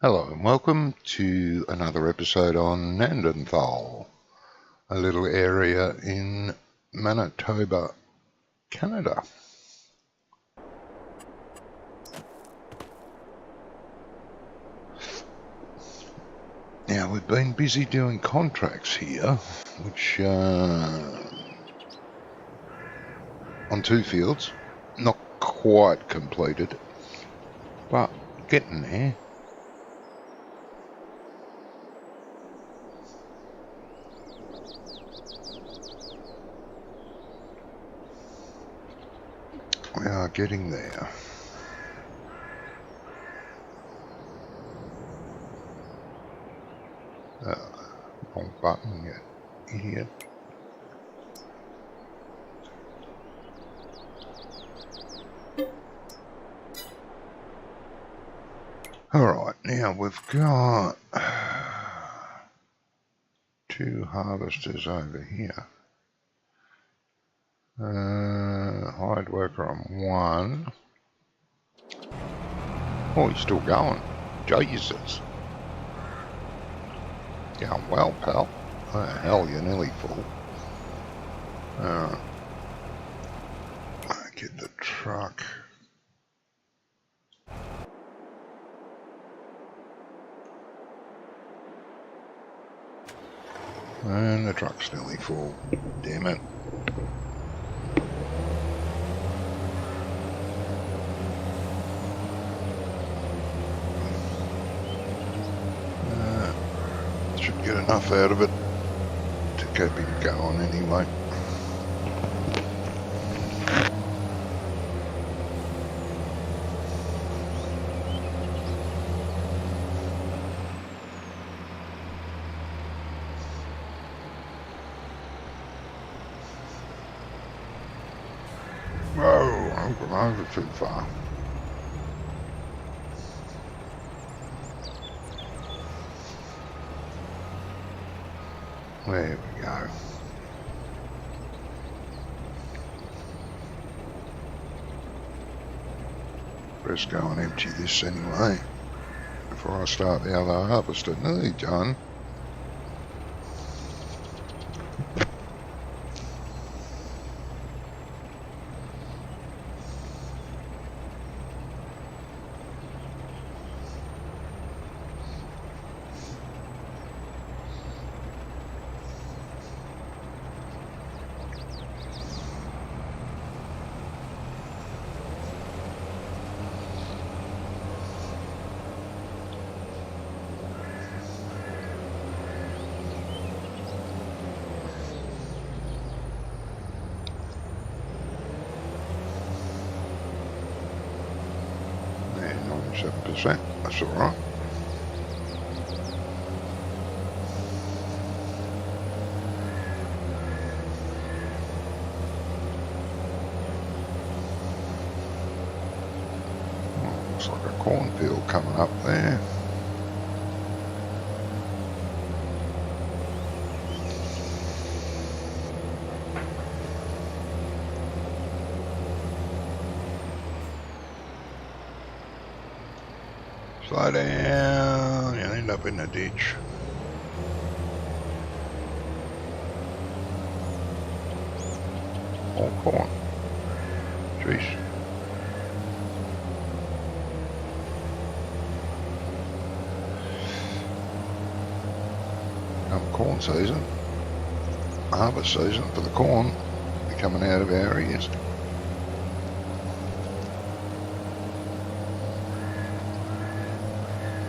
Hello and welcome to another episode on Neanderthal, a little area in Manitoba, Canada. Now we've been busy doing contracts here, which on two fields, not quite completed, but getting there. We are getting there. Wrong button, you idiot. Alright, now we've got two harvesters over here. Hired worker on one. Oh, he's still going. Jesus. Going well, pal. Oh, hell, you're nearly full. Get the truck. And the truck's nearly full. Damn it. Should get enough out of it to keep him going anyway. Oh, I've gone over too far. There we go. Let's go and empty this anyway before I start the other harvester. Nearly done. Yeah, 97%. That's all right. Looks like a cornfield coming up there. Slow down, you'll end up in a ditch. All corn. Jeez. Corn season, harvest season for the corn be coming out of our ears.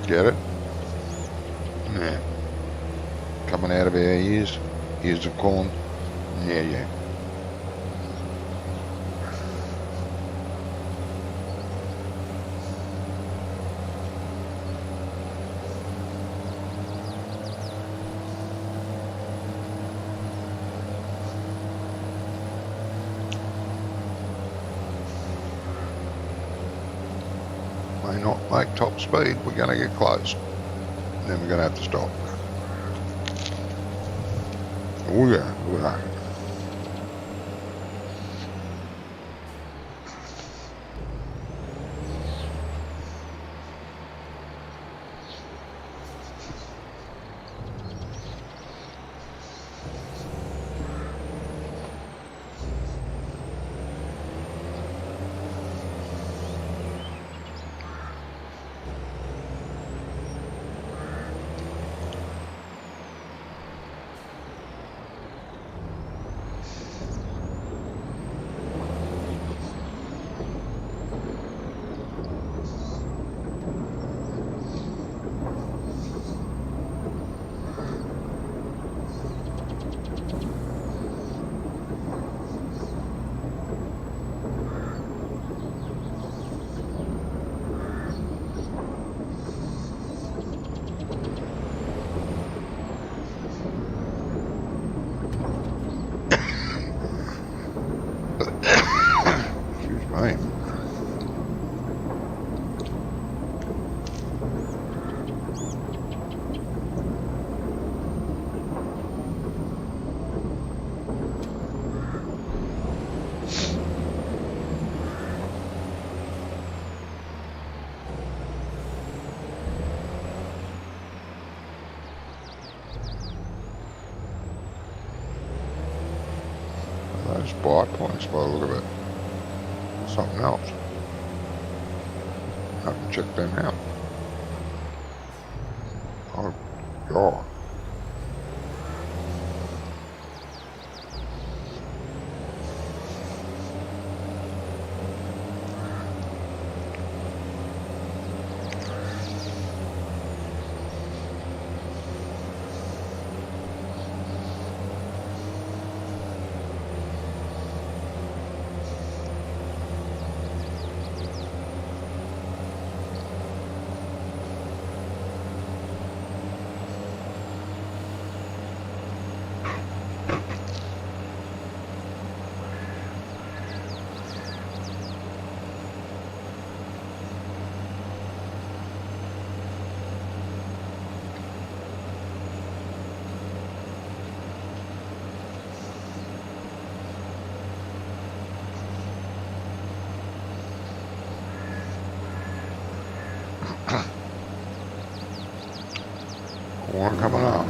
Get it? Yeah. Coming out of our ears of corn. Yeah. May not make top speed, we're going to get close. And then we're going to have to stop. Oh yeah, look at that. buy points by the look of it. Something else. I haven't checked them out. Oh, God. One coming up.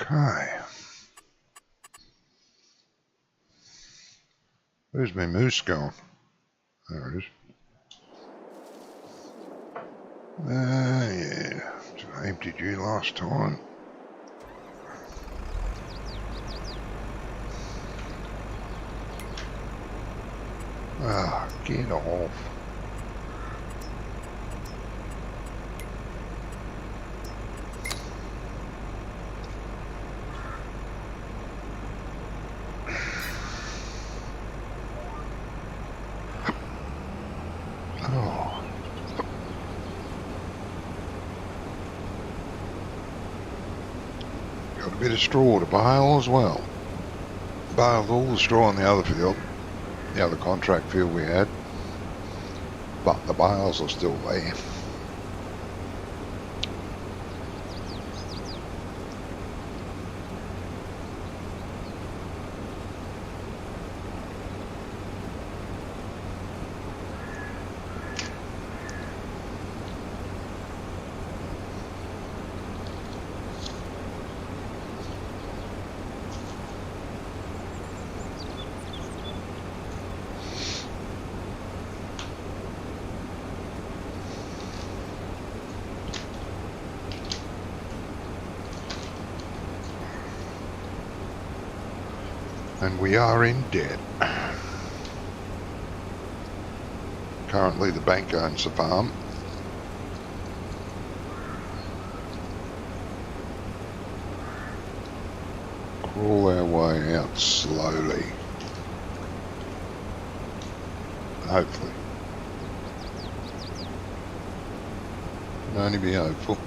Okay. Where's my moose gone? There it is. Yeah. I emptied you last time. Ah, get off. Oh. Got a bit of straw to bale as well. Baled all the straw on the other field, the other contract field we had, but the bales are still there. And we are in debt. Currently the bank owns the farm. Crawl our way out slowly. Hopefully. Can only be hopeful.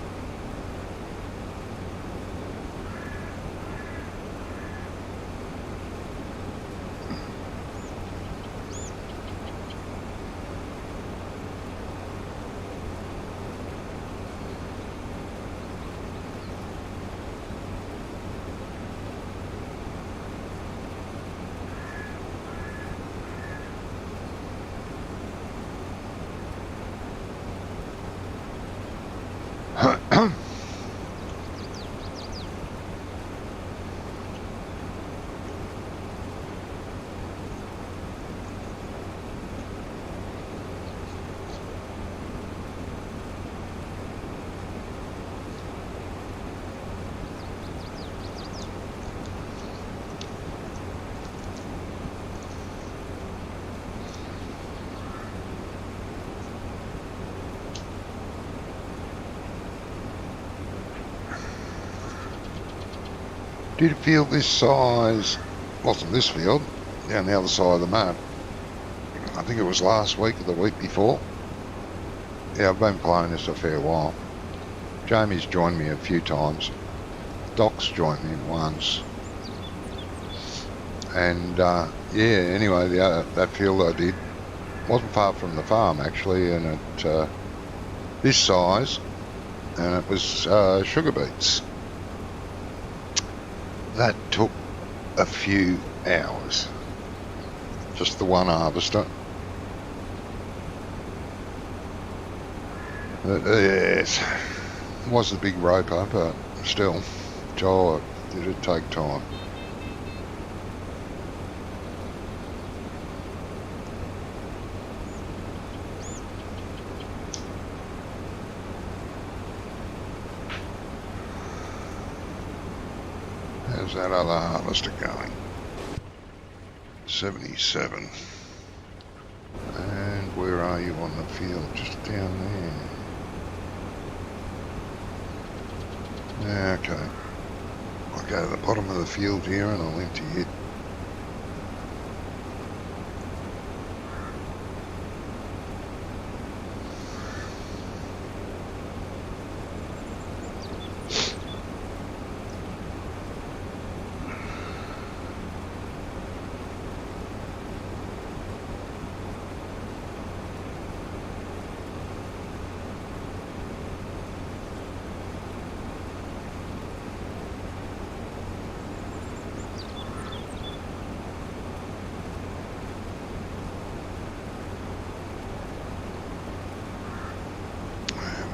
Did a field this size Wasn't this field, down the other side of the map. I think it was last week or the week before. Yeah, I've been playing this a fair while. Jamie's joined me a few times. Doc's joined me once. And yeah, anyway, that field I did wasn't far from the farm actually, and it this size, and it was sugar beets. That took a few hours, just the one harvester. But, yes, it was a big roper, but still, God, did it take time. How's that other harvester going? 77. And where are you on the field? Just down there. Okay. I'll go to the bottom of the field here and I'll empty it.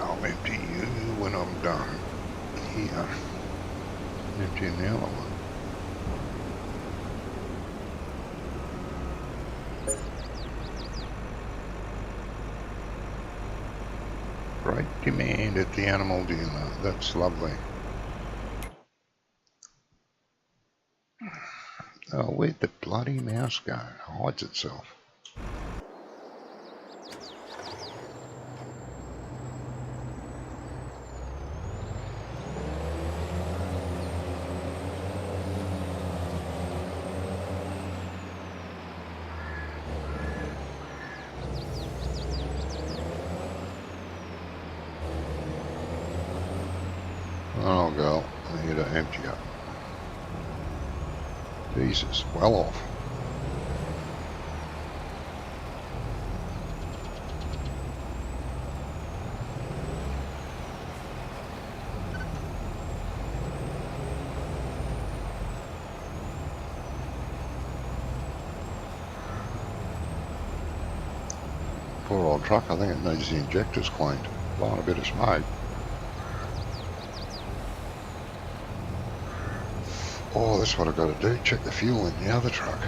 I'll empty you when I'm done here. Empty the other one. Great demand at the animal dealer. That's lovely. Oh, where'd the bloody mouse go? It hides itself. Oh, girl, I need to empty up. Jesus, well off. Poor old truck, I think it needs the injectors cleaned. Blowing a bit of smoke. Oh, that's what I've got to do, check the fuel in the other truck.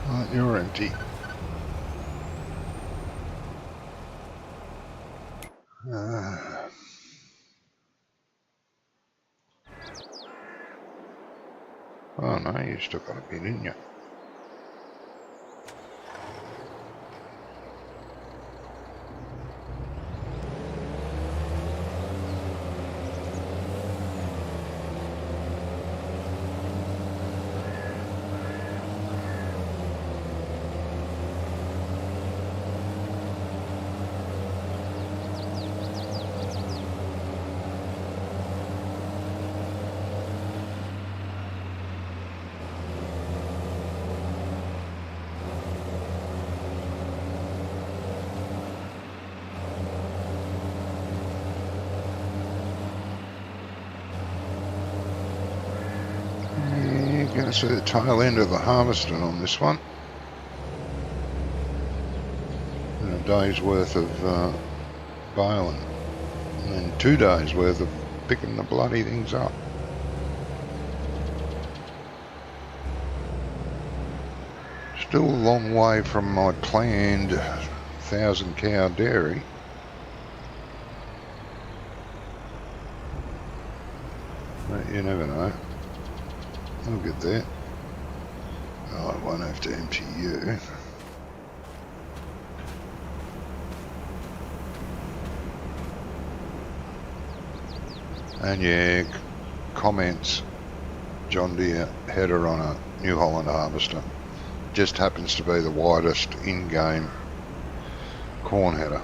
Right, you're empty. Oh no, you still got a bit in you. Going to see the tail end of the harvesting on this one. And a day's worth of baling. And then 2 days worth of picking the bloody things up. Still a long way from my planned 1,000 cow dairy. But you never know. We'll get there. Oh, I won't have to empty you. And yeah, comments John Deere header on a New Holland harvester. Just happens to be the widest in-game corn header.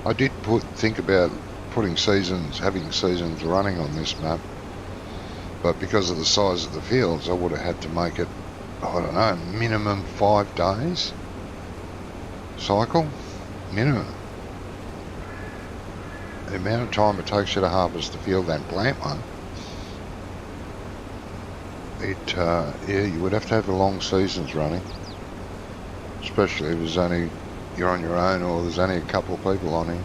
I did think about having seasons running on this map, but because of the size of the fields, I would have had to make it, I don't know, minimum 5 days cycle, minimum. The amount of time it takes you to harvest the field and plant one, yeah, you would have to have the long seasons running, especially if you're on your own or there's only a couple of people on here.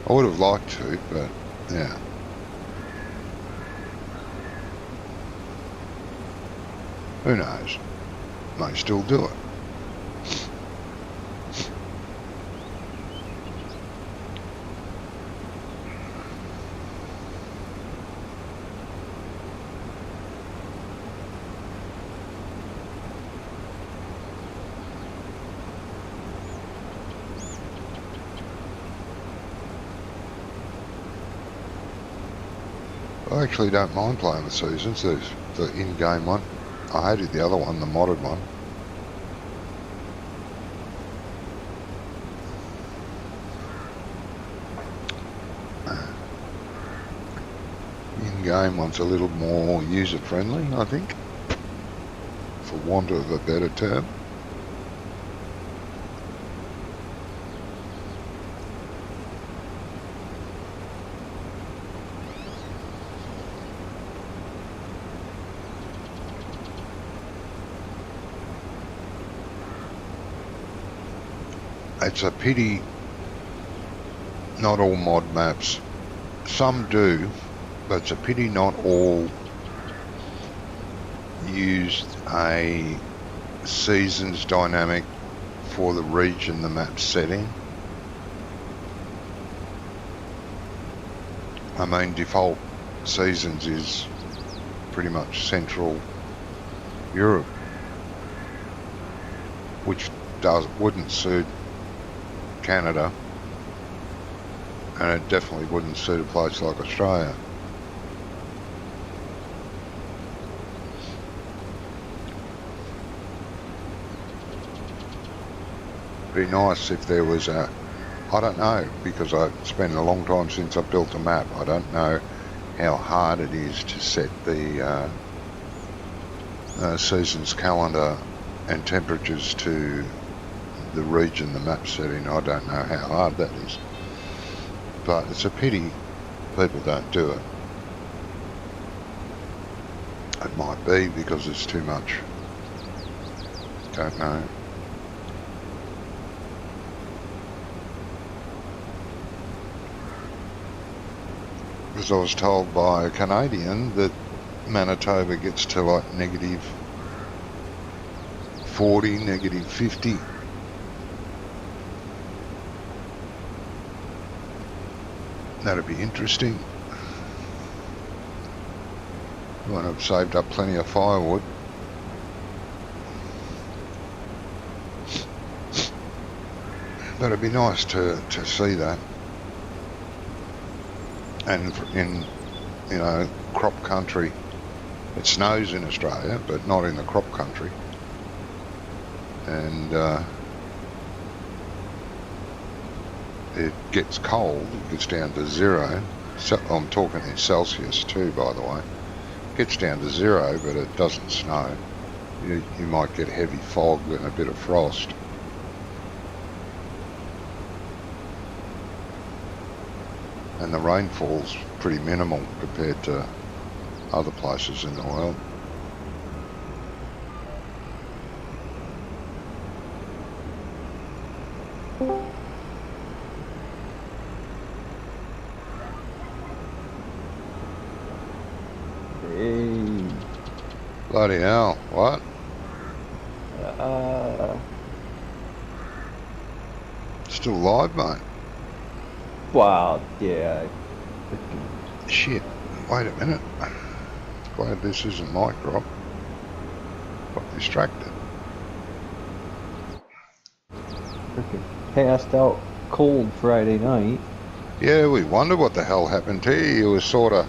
I would have liked to, but yeah. Who knows? May still do it. I actually don't mind playing with seasons. There's the in-game one. I hated the other one, the modded one. In-game one's a little more user-friendly, I think, for want of a better term. It's a pity not all mod maps, some do, but it's a pity not all used a seasons dynamic for the region the map's set in. I mean, default seasons is pretty much Central Europe, which wouldn't suit Canada, and it definitely wouldn't suit a place like Australia. Be nice if there was I don't know, because it's been a long time since I built a map. I don't know how hard it is to set the seasons calendar and temperatures to the region the map's set in. I don't know how hard that is, but it's a pity people don't do it. It might be because it's too much. Don't know. Because I was told by a Canadian that Manitoba gets to like -40, -50. That'd be interesting. When I've saved up plenty of firewood. But it'd be nice to see that. And in, crop country, it snows in Australia, but not in the crop country. and it gets cold. It gets down to 0. So I'm talking in Celsius too, by the way. It gets down to 0, but it doesn't snow. You might get heavy fog and a bit of frost. And the rainfall's pretty minimal compared to other places in the world. Hey. Bloody hell, what? Still live, mate? Wow, yeah. Shit, wait a minute. Glad this isn't mic drop. Got distracted. Freaking passed out cold Friday night. Yeah, we wondered what the hell happened to you. You were sort of,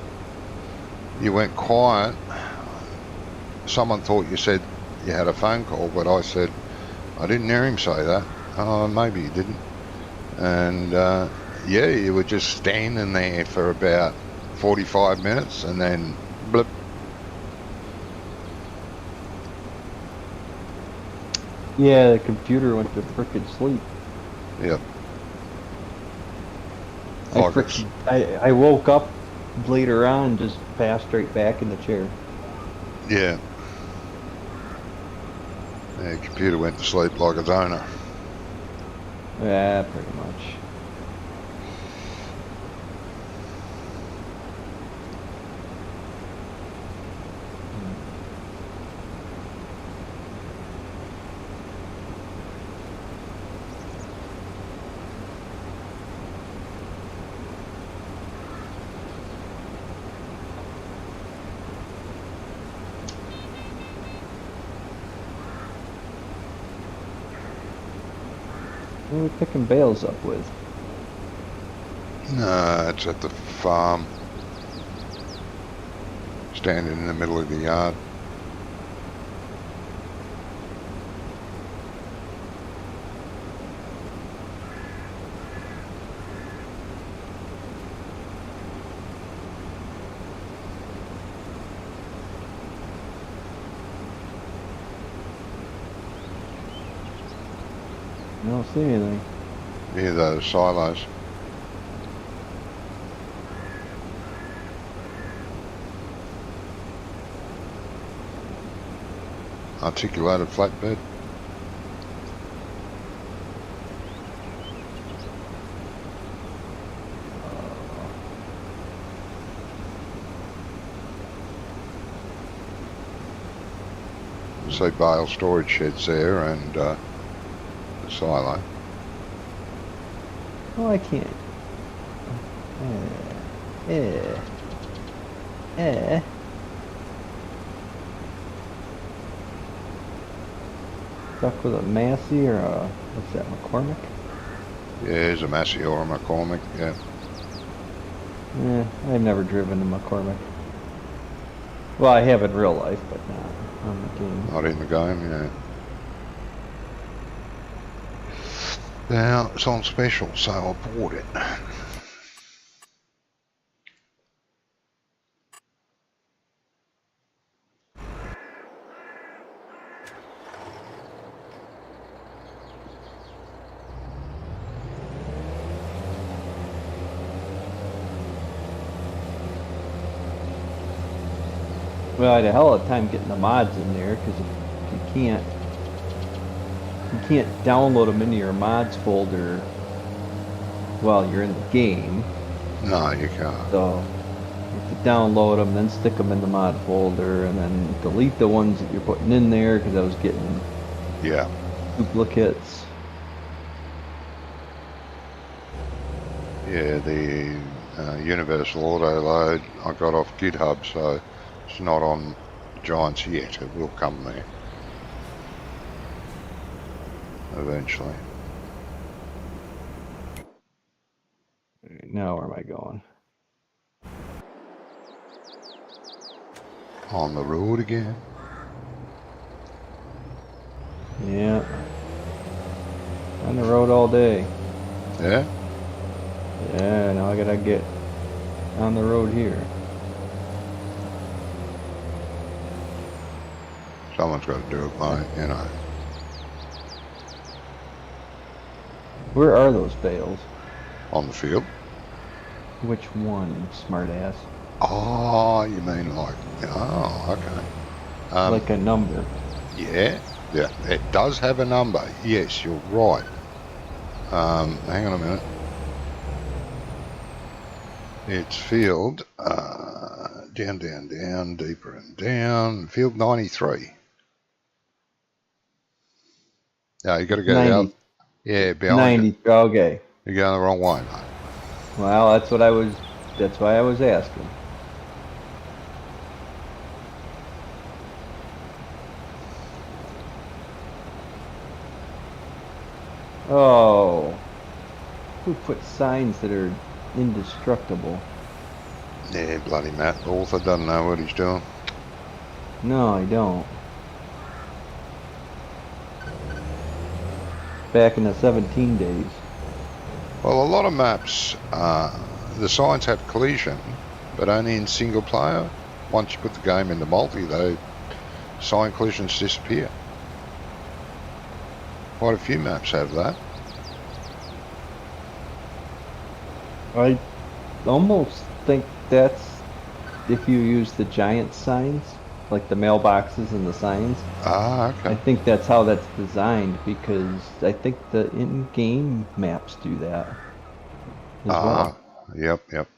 you went quiet. Someone thought you said you had a phone call, but I said, I didn't hear him say that. Oh, maybe he didn't. And yeah, you were just standing there for about 45 minutes and then blip. Yeah, the computer went to frickin' sleep. Yep. I woke up later on and just passed straight back in the chair. Yeah. The computer went to sleep like its owner. Yeah, pretty much. What are we picking bales up with? No, it's at the farm. Standing in the middle of the yard. I don't see anything. Near those silos. Articulated flatbed. So bale storage sheds there and the silo. Oh, I can't. Stuck with a Massey or a, what's that, McCormick? Yeah, there's a Massey or a McCormick, yeah. I've never driven a McCormick. Well, I have in real life, but not on the game. Not in the game, yeah. Now, it's on special, so I bought it. Well, I had a hell of a time getting the mods in there because you can't download them into your mods folder while you're in the game. No, you can't. So you have to download them, then stick them in the mod folder, and then delete the ones that you're putting in there because I was getting duplicates. Yeah, the Universal Auto Load I got off GitHub, so it's not on Giants yet. It will come there eventually. Now where am I going? On the road again. Yeah. On the road all day. Yeah? Yeah, now I gotta get on the road here. Someone's got to do it, mate, you know. Where are those bales? On the field. Which one, smartass? Oh, you mean like, oh, okay. Like a number. Yeah, yeah, it does have a number. Yes, you're right. Hang on a minute. It's field, down, down, down, deeper and down, field 93. Yeah, you got to go 90. out. Yeah, behind it. 90. Okay. You're going the wrong way, mate. Well, that's why I was asking. Oh. Who put signs that are indestructible? Yeah, bloody Matt. The author doesn't know what he's doing. No, I don't. Back in the 17 days. Well, a lot of maps, the signs have collision, but only in single player. Once you put the game into multi, though, sign collisions disappear. Quite a few maps have that. I almost think that's if you use the giant signs, like the mailboxes and the signs. Ah, I okay. think that's how that's designed because I think the in-game maps do that as well. Yep, yep.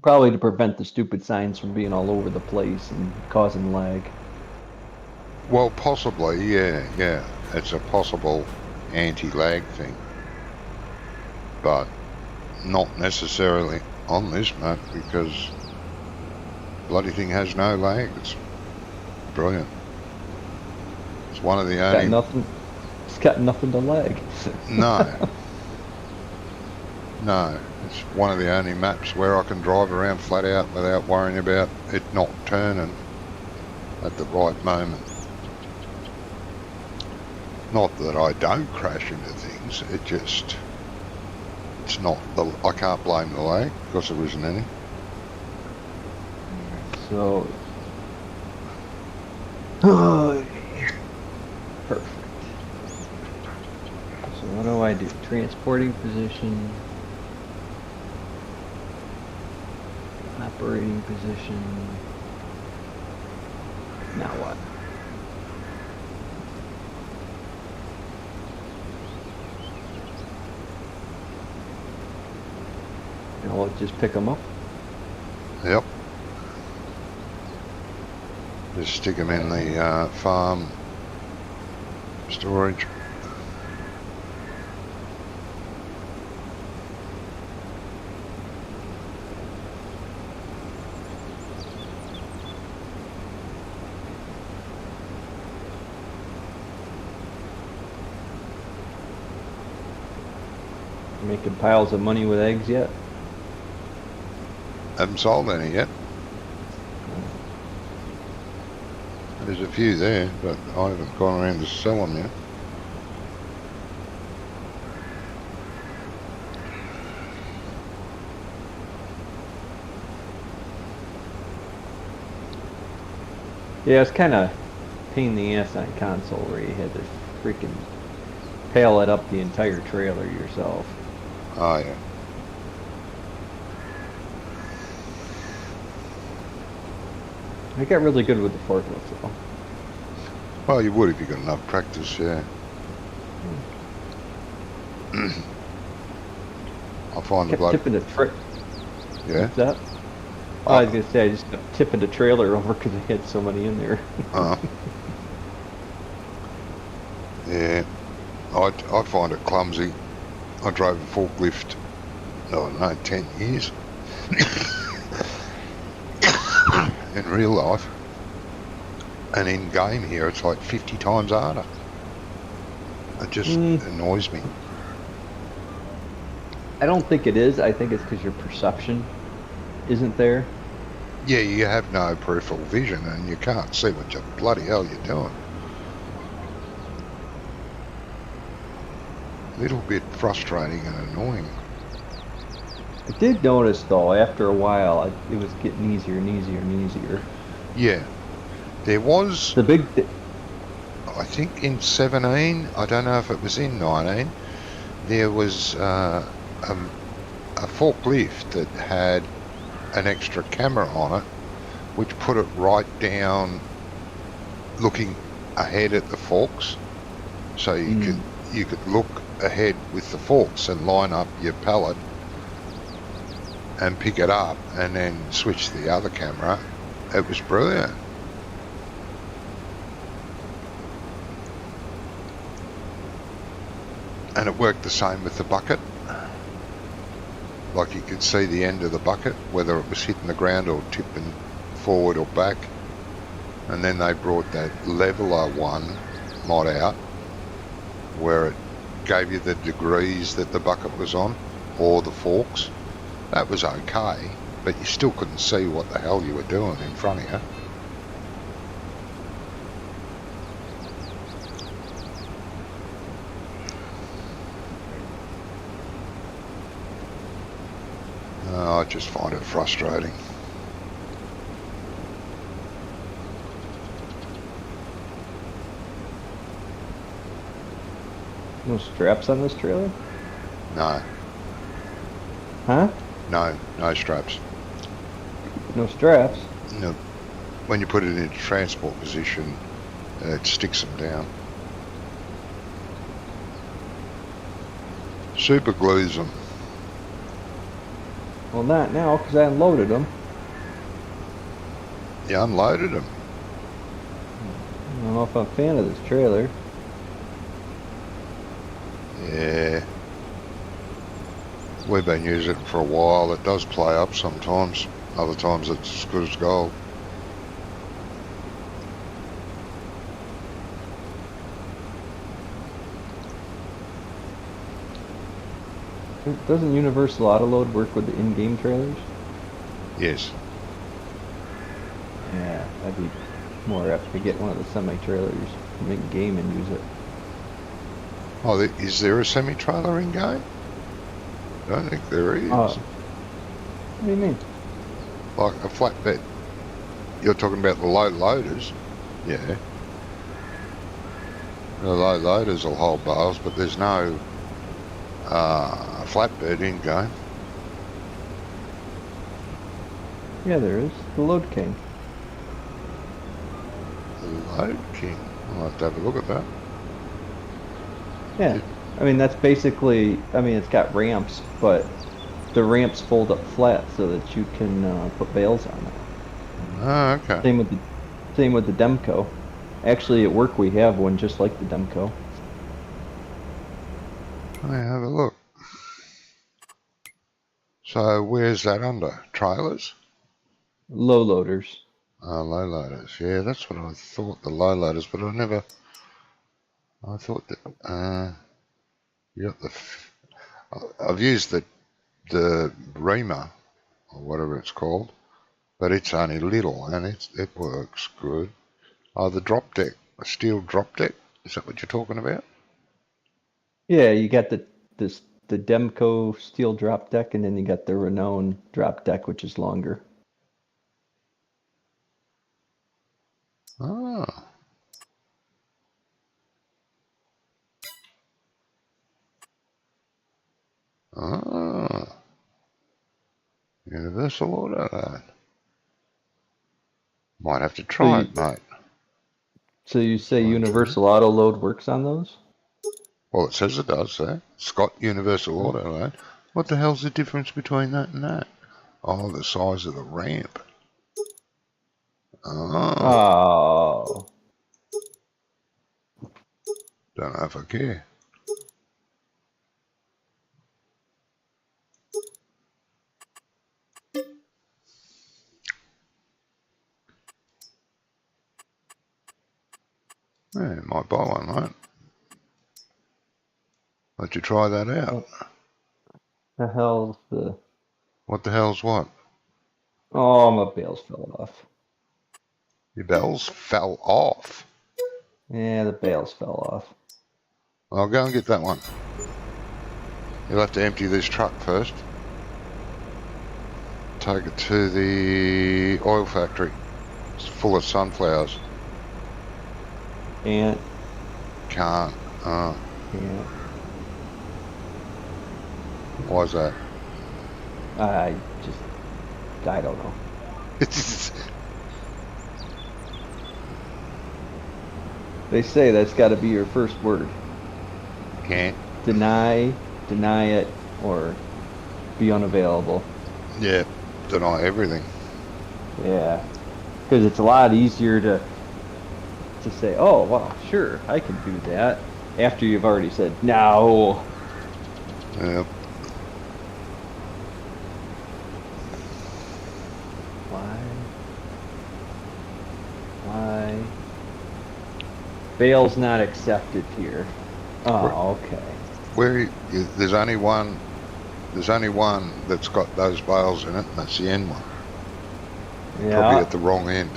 Probably to prevent the stupid signs from being all over the place and causing lag. Well, possibly, yeah, yeah. It's a possible anti-lag thing, but not necessarily on this map because bloody thing has no lag. It's brilliant. It's one of the Got only. nothing. It's got nothing to lag. No, no. It's one of the only maps where I can drive around flat out without worrying about it not turning at the right moment. Not that I don't crash into things, it's not, I can't blame the lag because there isn't any. So, oh, perfect. So what do I do? Transporting position, operating position. Now what? And I'll just pick them up. Yep. Just stick them in the farm storage. Making piles of money with eggs yet? Haven't sold any yet. There's a few there, but I haven't gone around to sell them yet. Yeah, it's kind of pain in the ass on console where you had to freaking pallet up the entire trailer yourself. Oh yeah. I got really good with the forklift though. Well, you would if you got enough practice, yeah. I find the Kept bloke. tipping the Yeah. What's that? Oh, I was gonna say I just kept tipping the trailer over because I had so many in there. Yeah. I find it clumsy. I drove a forklift, I don't know, 10 years. In real life. And in game here, it's like 50 times harder. It just annoys me. I don't think it is. I think it's because your perception isn't there. Yeah, you have no peripheral vision and you can't see what the bloody hell you're doing. A little bit frustrating and annoying. I did notice though, after a while, it was getting easier and easier and easier. Yeah, there was, The big, I think in 17, I don't know if it was in 19, there was a forklift that had an extra camera on it, which put it right down looking ahead at the forks, so you could look ahead with the forks and line up your pallet and pick it up and then switch to the other camera. It was brilliant. And it worked the same with the bucket. Like you could see the end of the bucket, whether it was hitting the ground or tipping forward or back. And then they brought that leveler one mod out where it gave you the degrees that the bucket was on or the forks. That was okay, but you still couldn't see what the hell you were doing in front of you. I just find it frustrating. no straps on this trailer? No, Huh? no straps. No straps? No. When you put it into transport position, it sticks them down. Super glues them. Well, not now, because I unloaded them. You unloaded them. I don't know if I'm a fan of this trailer. Yeah. We've been using it for a while. It does play up sometimes. Other times it's as good as gold. Doesn't Universal Autoload work with the in-game trailers? Yes. Yeah, I'd be more apt to get one of the semi-trailers from in-game and use it. Oh, is there a semi-trailer in game? I don't think there is. What do you mean? Like a flatbed. You're talking about the low loaders? Yeah. The low loaders will hold bales, but there's no flatbed in game. Yeah, there is. The Load King. The Load King. I'll have to have a look at that. Yeah. I mean, that's basically, I mean, it's got ramps, but the ramps fold up flat so that you can put bales on it. Oh, okay. Same with the Demco. Actually, at work we have one just like the Demco. Let me have a look. So where's that under? Trailers? Low loaders. Low loaders. Yeah, that's what I thought, the low loaders, but I thought that, you got I've used the Reamer, or whatever it's called, but it's only little and it works good. Oh, the drop deck, a steel drop deck, is that what you're talking about? Yeah, you got the Demco steel drop deck, and then you got the Renown drop deck, which is longer. Oh. Oh. Universal Auto. Might have to So try you it, mate. so you say Try and try it. Universal Auto Load works on those? Well, it says it does there. Scott Universal Oh. Auto Load. What the hell's the difference between that and that? Oh, the size of the ramp. Oh, Oh. don't know if I care. Yeah, might buy one, mate. Let you try that out. The hell's the What the hell's what? Oh, my bales fell off. Your bells fell off. Yeah, the bales fell off. I'll go and get that one. You'll have to empty this truck first. Take it to the oil factory. It's full of sunflowers. Can't. Can't. Can't. Why's that? I don't know. They say that's got to be your first word. Can't. Deny it, or be unavailable. Yeah. Deny everything. Yeah, because it's a lot easier to say, oh, well, sure, I can do that, after you've already said no. Yeah. Why? Bail's not accepted here. Oh, okay. There's only one. There's only one that's got those bales in it, and that's the end one. Probably Yeah, at the wrong end.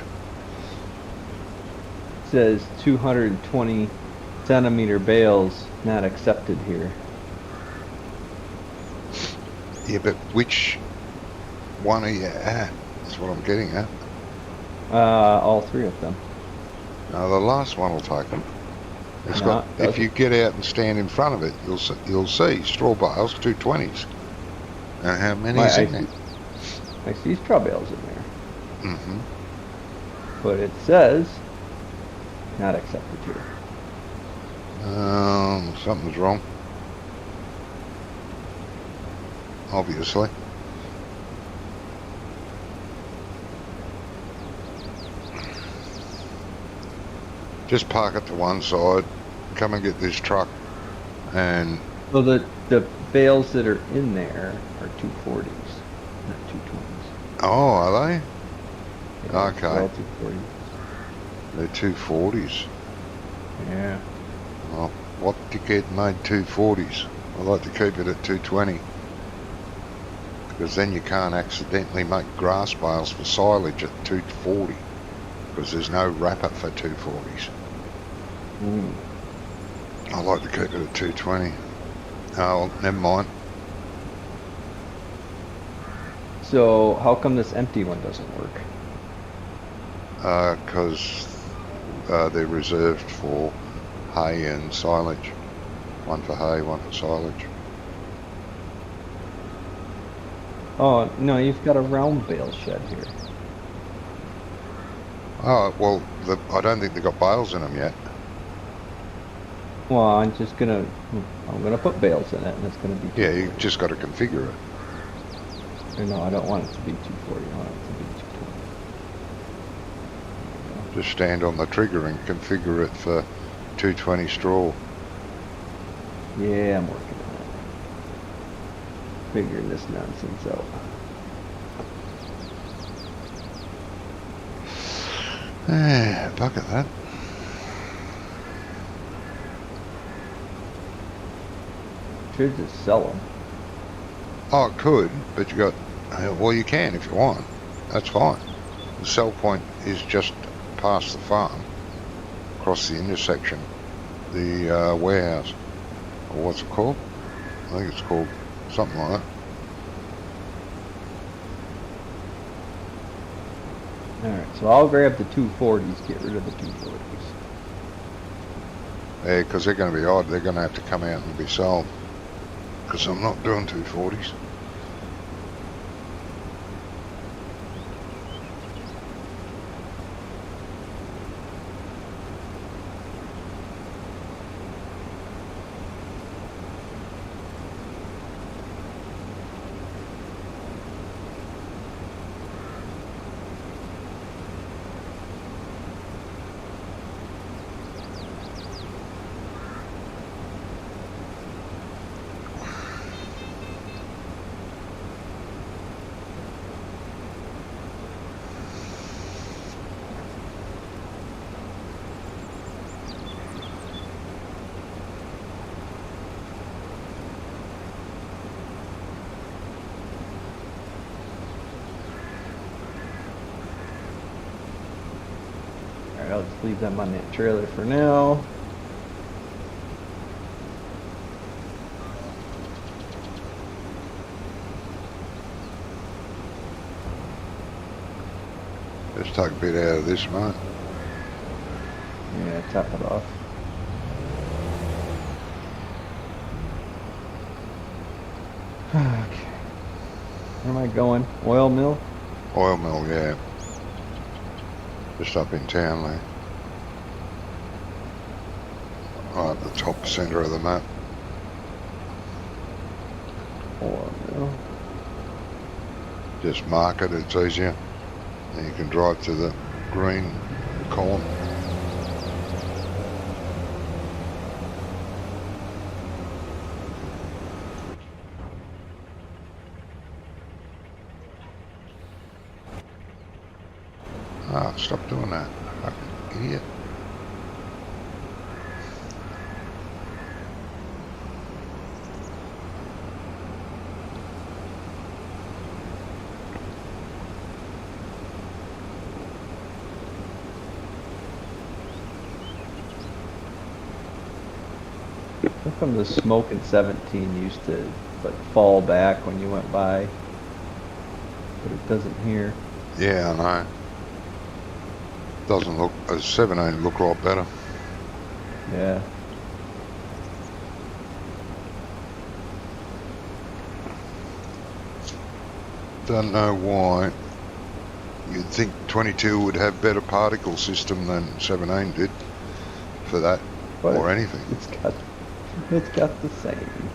it says 220 centimeter bales not accepted here. Yeah, but which one are you at? That's what I'm getting at. All three of them. Now the last one will take them. It's No, got. it If doesn't. you get out and stand in front of it, you'll see straw bales, 220s, and how many is in there? I see straw bales in there, Mm-hmm. but it says not accepted here. Something's wrong. Obviously. Just park it to one side, come and get this truck, and So the bales that are in there are 240s, not 220s. oh, are they? Yeah, Okay. they're all 240s. They're 240s. Yeah. Well, what dickhead made 240s? I like to keep it at 220. Because then you can't accidentally make grass bales for silage at 240. Because there's no wrapper for 240s. Mm. I like to keep it at 220. Oh, well, never mind. So how come this empty one doesn't work? Because they're reserved for hay and silage. One for hay, one for silage. Oh, no, you've got a round bale shed here. Oh, well, I don't think they've got bales in them yet. Well, I'm gonna put bales in it, and it's gonna be 240. Yeah, you've just got to configure it. No, I don't want it to be 240. I want it to be 220. Just stand on the trigger and configure it for 220 straw. Yeah, I'm working on it. Figuring this nonsense out. Bucket that. Should just sell them. Oh, it could, but you got. Well, you can if you want. That's fine. The sell point is just past the farm, across the intersection, the warehouse, or what's it called? I think it's called something like that. Alright, so I'll grab the 240s, get rid of the 240s. Yeah, because they're going to be odd. They're going to have to come out and be sold. Because I'm not doing 240s. I'll just leave them on that trailer for now. Just take a bit out of this, mate. Yeah, top it off. Okay. Where am I going? Oil mill? Oil mill, yeah. Just up in town there. Right at the top centre of the map. Oil mill. Just mark it, it's easier. And you can drive to the green column. Ah, stop doing that. Fucking idiot. How come the smoke in 17 used to like fall back when you went by, but it doesn't here? Yeah, I know. Doesn't look, 17 look a lot better. Yeah. Don't know why. You'd think 22 would have better particle system than 17 did for that, But or anything. it's got the same.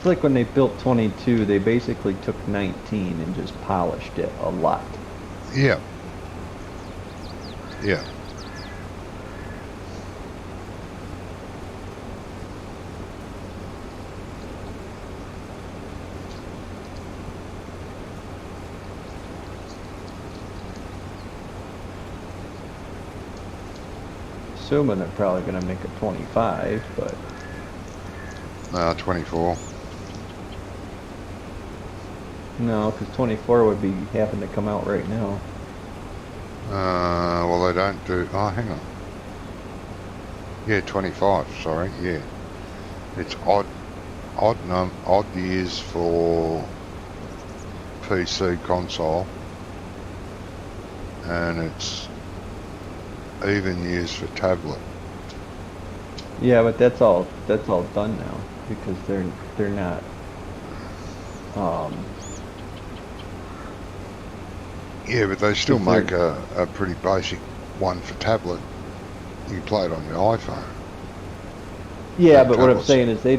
It's like when they built 22, they basically took 19 and just polished it a lot. Yeah. Yeah. Assuming they're probably going to make a 25, but 24. no, because 24 would be having to come out right now. Well, they don't do. Oh, hang on. Yeah, 25. Sorry. Yeah, it's odd years for PC console, and it's even years for tablet. Yeah, but that's all done now because they're not. Yeah, but they still If they're- make a pretty basic one for tablet. You can play it on your iPhone. Yeah, Like but what I'm tablets. saying is they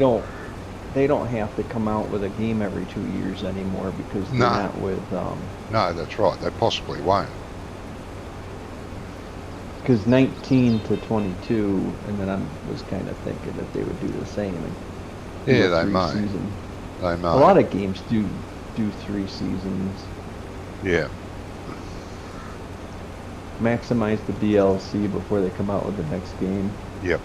don't have to come out with a game every 2 years anymore because they're No. not with No, that's right. They possibly won't. because 19 to 22, and then I was kind of thinking that they would do the same. And do Yeah, a they 3 may. season. They may. A lot of games do 3 seasons. Yeah. Maximize the DLC before they come out with the next game. Yep.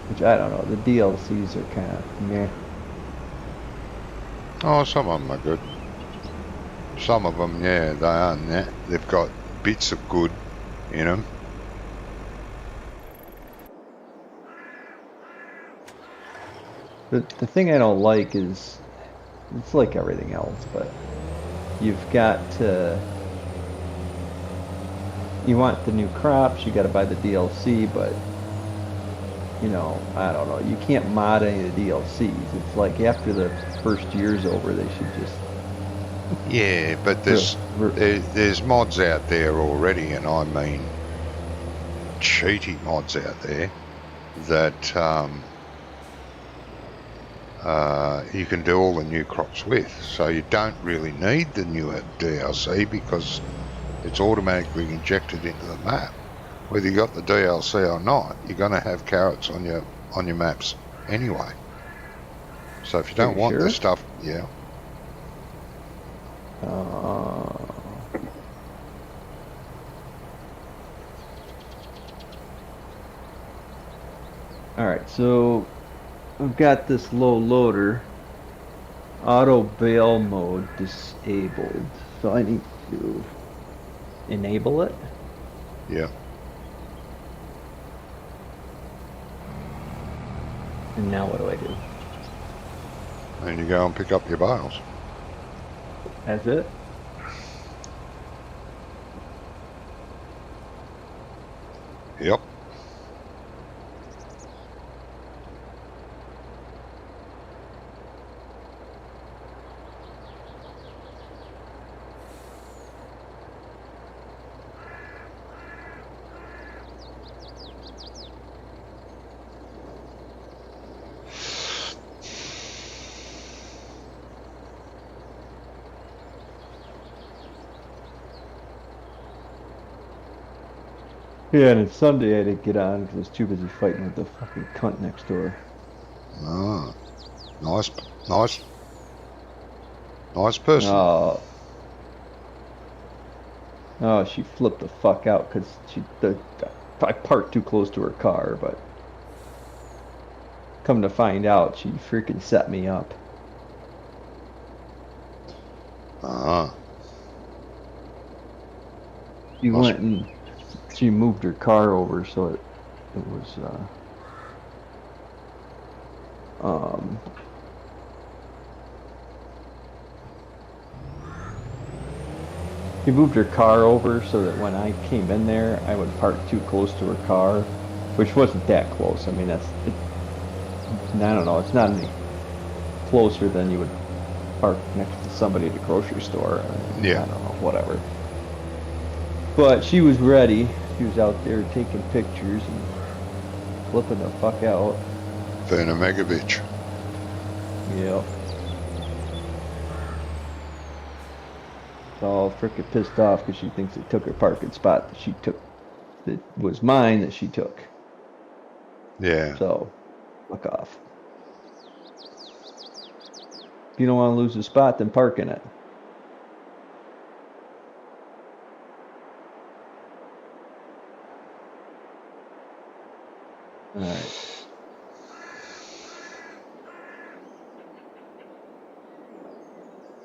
Which I don't know. The DLCs are kind of meh. Oh, some of them are good. Some of them, yeah, they are. They've got bits of good in them. The thing I don't like is it's like everything else, but you've got to you want the new crops, you got to buy the DLC, but you know, I don't know, you can't mod any of the DLCs. It's like after the first year's over, they should just Yeah, but there's there's mods out there already, and I mean cheaty mods out there that you can do all the new crops with. So you don't really need the new DLC because It's automatically injected into the map. Whether you got the DLC or not, you're going to have carrots on your maps anyway. So if you Are don't you want sure? this stuff, yeah. Alright, so I've got this low loader. Auto bail mode disabled. So I need to enable it. Yeah. And now what do I do? And you go and pick up your bales. That's it? Yep. Yeah, and it's Sunday I didn't get on because I was too busy fighting with the fucking cunt next door. Ah, nice person. Oh, she flipped the fuck out because I parked too close to her car, but come to find out, she freaking set me up. Ah, She Must- went and she moved her car over so it was she moved her car over so that when I came in there, I would park too close to her car, which wasn't that close. I mean, I don't know, it's not any closer than you would park next to somebody at a grocery store. Yeah. I don't know, whatever. But she was ready. She was out there taking pictures and flipping the fuck out. Verna Megovich. Yep. All frickin' pissed off because she thinks it took her parking spot that was mine that she took. Yeah. So, fuck off. If you don't want to lose a spot, then park in it. Alright.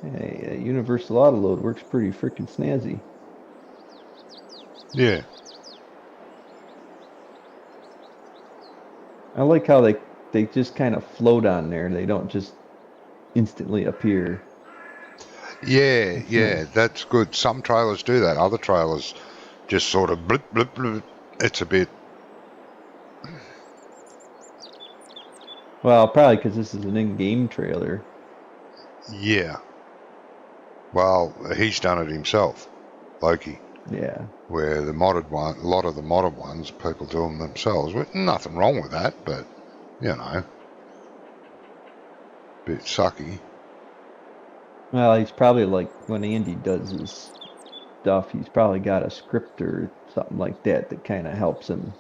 Hey, Universal Autoload works pretty freaking snazzy. Yeah. I like how they just kind of float on there. They don't just instantly appear. Yeah, That's yeah, nice. that's good. Some trailers do that. Other trailers just sort of blip, blip, blip. It's a bit. Well, probably because this is an in-game trailer. Yeah. Well, he's done it himself, Loki. Yeah. Where the modded one, a lot of the modded ones, people do them themselves. With nothing wrong with that, but you know, bit sucky. Well, he's probably like when Andy does his stuff, he's probably got a script or something like that that kind of helps him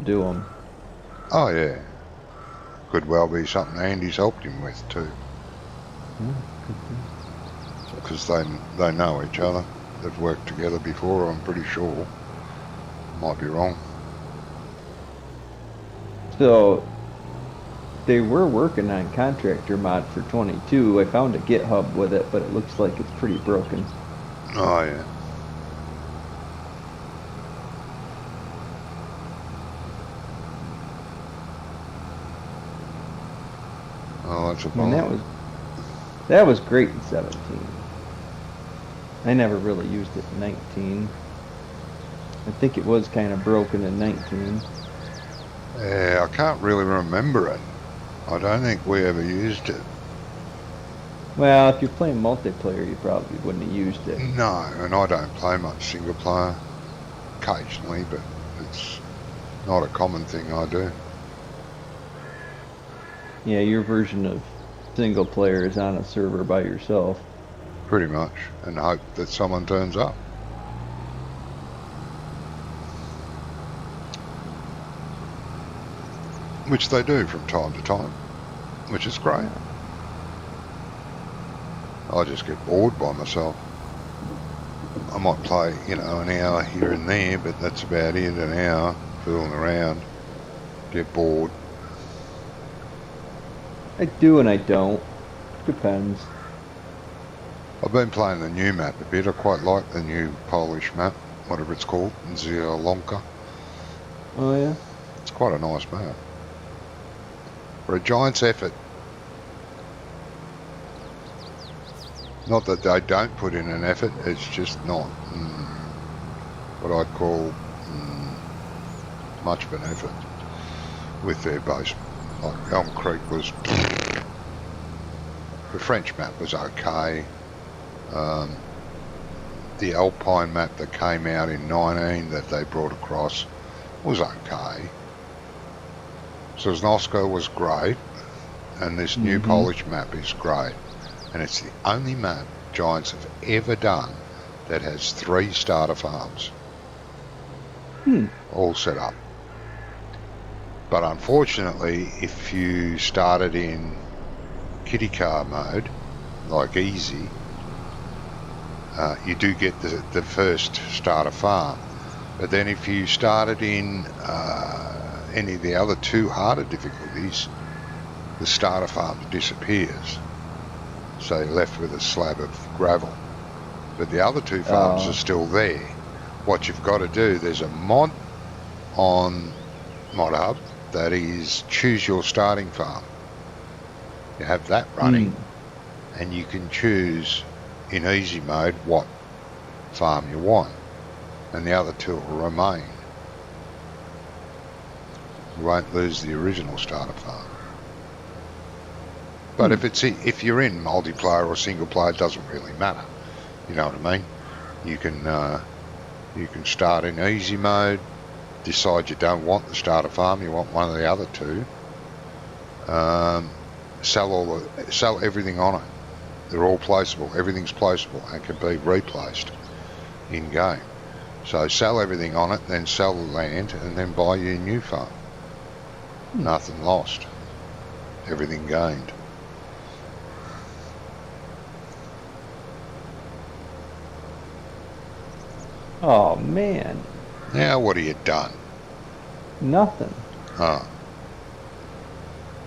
do them. Oh yeah, could well be something Andy's helped him with too, because they know each other. They've worked together before. I'm pretty sure. Might be wrong. So they were working on Contractor mod for 22. I found a GitHub with it, but it looks like it's pretty broken. Oh yeah. Oh, that's a I mean, bummer. that was great in 17. I never really used it in 19. I think it was kind of broken in 19. Yeah, I can't really remember it. I don't think we ever used it. Well, if you're playing multiplayer, you probably wouldn't have used it. No, and I don't play much single player. Occasionally, but it's not a common thing I do. Yeah, your version of single player is on a server by yourself. pretty much, and hope that someone turns up. Which they do from time to time, which is great. I just get bored by myself. I might play, an hour here and there, but that's about it, an hour, fooling around, get bored. I do and I don't. Depends. I've been playing the new map a bit. I quite like the new Polish map, whatever it's called, Zielonka. Oh yeah? It's quite a nice map. For a giant's effort. Not that they don't put in an effort, it's just not what I'd call much of an effort with their base. Like Elm Creek was... The French map was okay. The Alpine map that came out in 19 that they brought across was okay. Sosnoska was great, and this new Polish map is great. And it's the only map Giants have ever done that has 3 starter farms. All set up. But unfortunately, if you started in kitty car mode, like easy, you do get the first starter farm. But then if you started in any of the other 2 harder difficulties, the starter farm disappears. So you're left with a slab of gravel. But the other 2 farms are still there. What you've got to do, there's a mod on ModHub that is choose your starting farm. You have that running, and you can choose in easy mode what farm you want, and the other 2 will remain. You won't lose the original starter farm. But if you're in multiplayer or single player, it doesn't really matter. You know what I mean? You can start in easy mode, decide you don't want the starter farm, you want one of the other 2. Sell everything on it. They're all placeable. Everything's placeable and can be replaced in game. So sell everything on it, then sell the land, and then buy your new farm. Nothing lost. Everything gained. Oh man. Now what have you done? Nothing.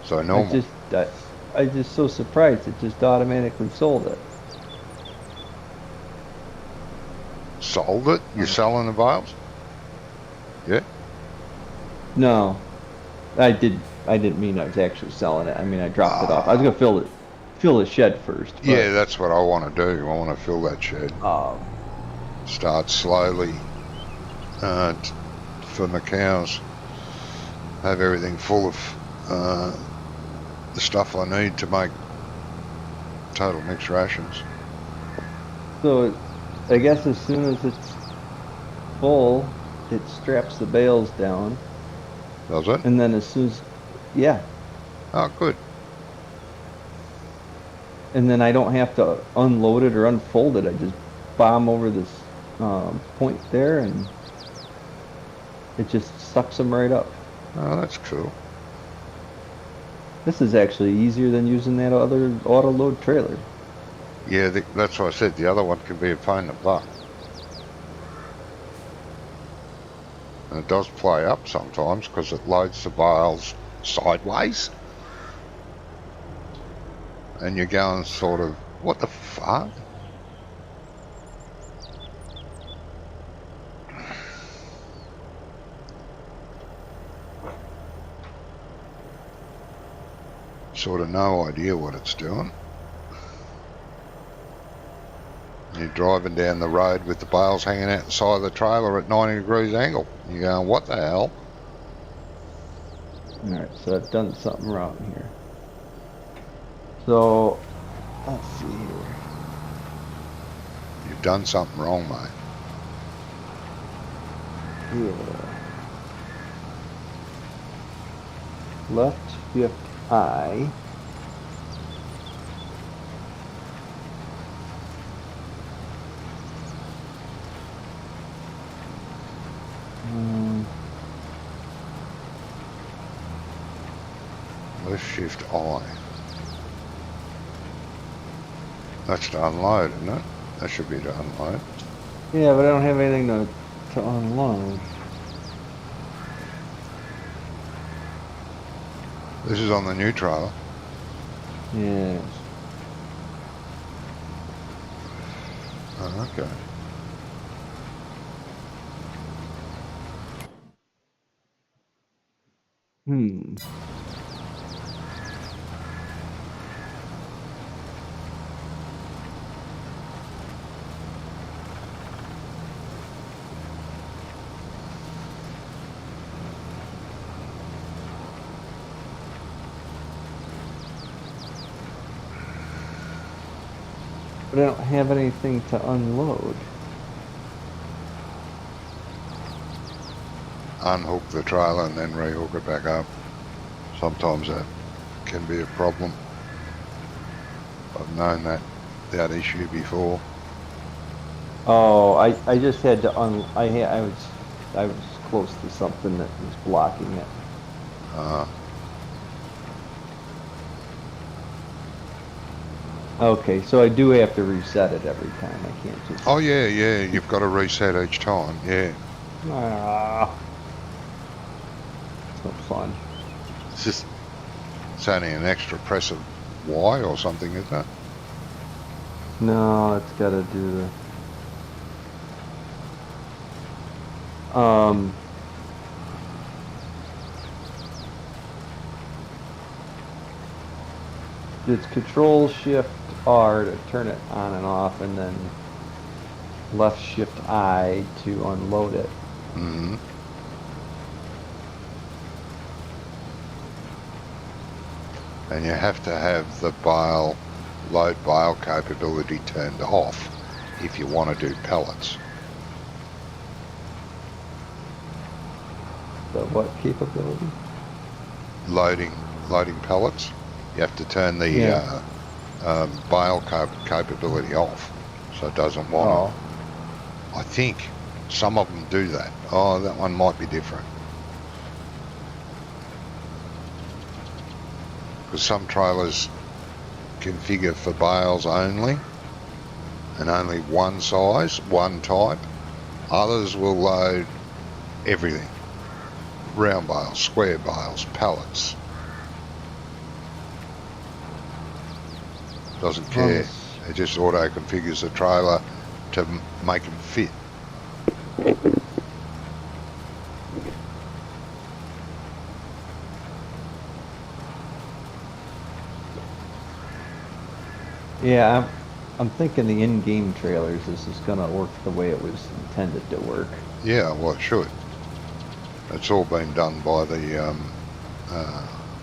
So normal. I just so surprised it just automatically sold it. Sold it? You're selling the vials? Yeah? No. I didn't mean I was actually selling it. I mean I dropped it off. I was gonna fill the shed first. But, Yeah, that's what I want to do. I want to fill that shed. Start slowly for my cows. Have everything full of the stuff I need to make total mixed rations. So I guess as soon as it's full, it straps the bales down. Does it? And then as soon as, yeah. Oh, good. And then I don't have to unload it or unfold it. I just bomb over this point there, and it just sucks them right up. Oh, that's cool. This is actually easier than using that other auto load trailer. Yeah, that's what I said. The other one can be a pain in the butt. And it does play up sometimes because it loads the bales sideways. And you're going sort of, what the fuck? Sort of no idea what it's doing. You're driving down the road with the bales hanging out the side of the trailer at 90 degrees angle. You're going, what the hell? Alright, so I've done something wrong here. So, let's see here. You've done something wrong, mate. Yeah. Left shift I. Left shift I. That's to unload, isn't it? That should be to unload. Yeah, but I don't have anything to unload. This is on the new trailer. Yes. Oh, okay. Hmm. But I don't have anything to unload. Unhook the trailer and then rehook it back up. Sometimes that can be a problem. I've known that issue before. Oh, I just had to I was close to something that was blocking it. Okay, so I do have to reset it every time. I can't just. Oh yeah, you've got to reset each time, yeah. Ah, it's no fun. It's only an extra press of Y or something, isn't it? No, it's got to do the. It's Control Shift R to turn it on and off, and then left Shift I to unload it. Mm-hmm. And you have to have the load bale capability turned off if you want to do pellets. The what capability? Loading pellets. You have to turn the bale capability off, so it doesn't want to. I think some of them do that. Oh, that one might be different. Because some trailers configure for bales only, and only one size, one type. Others will load everything. Round bales, square bales, pallets. Doesn't care. It just auto configures the trailer to make them fit. Yeah, I'm thinking the in-game trailers, this is gonna work the way it was intended to work. Yeah, well, it should. It's all been done by the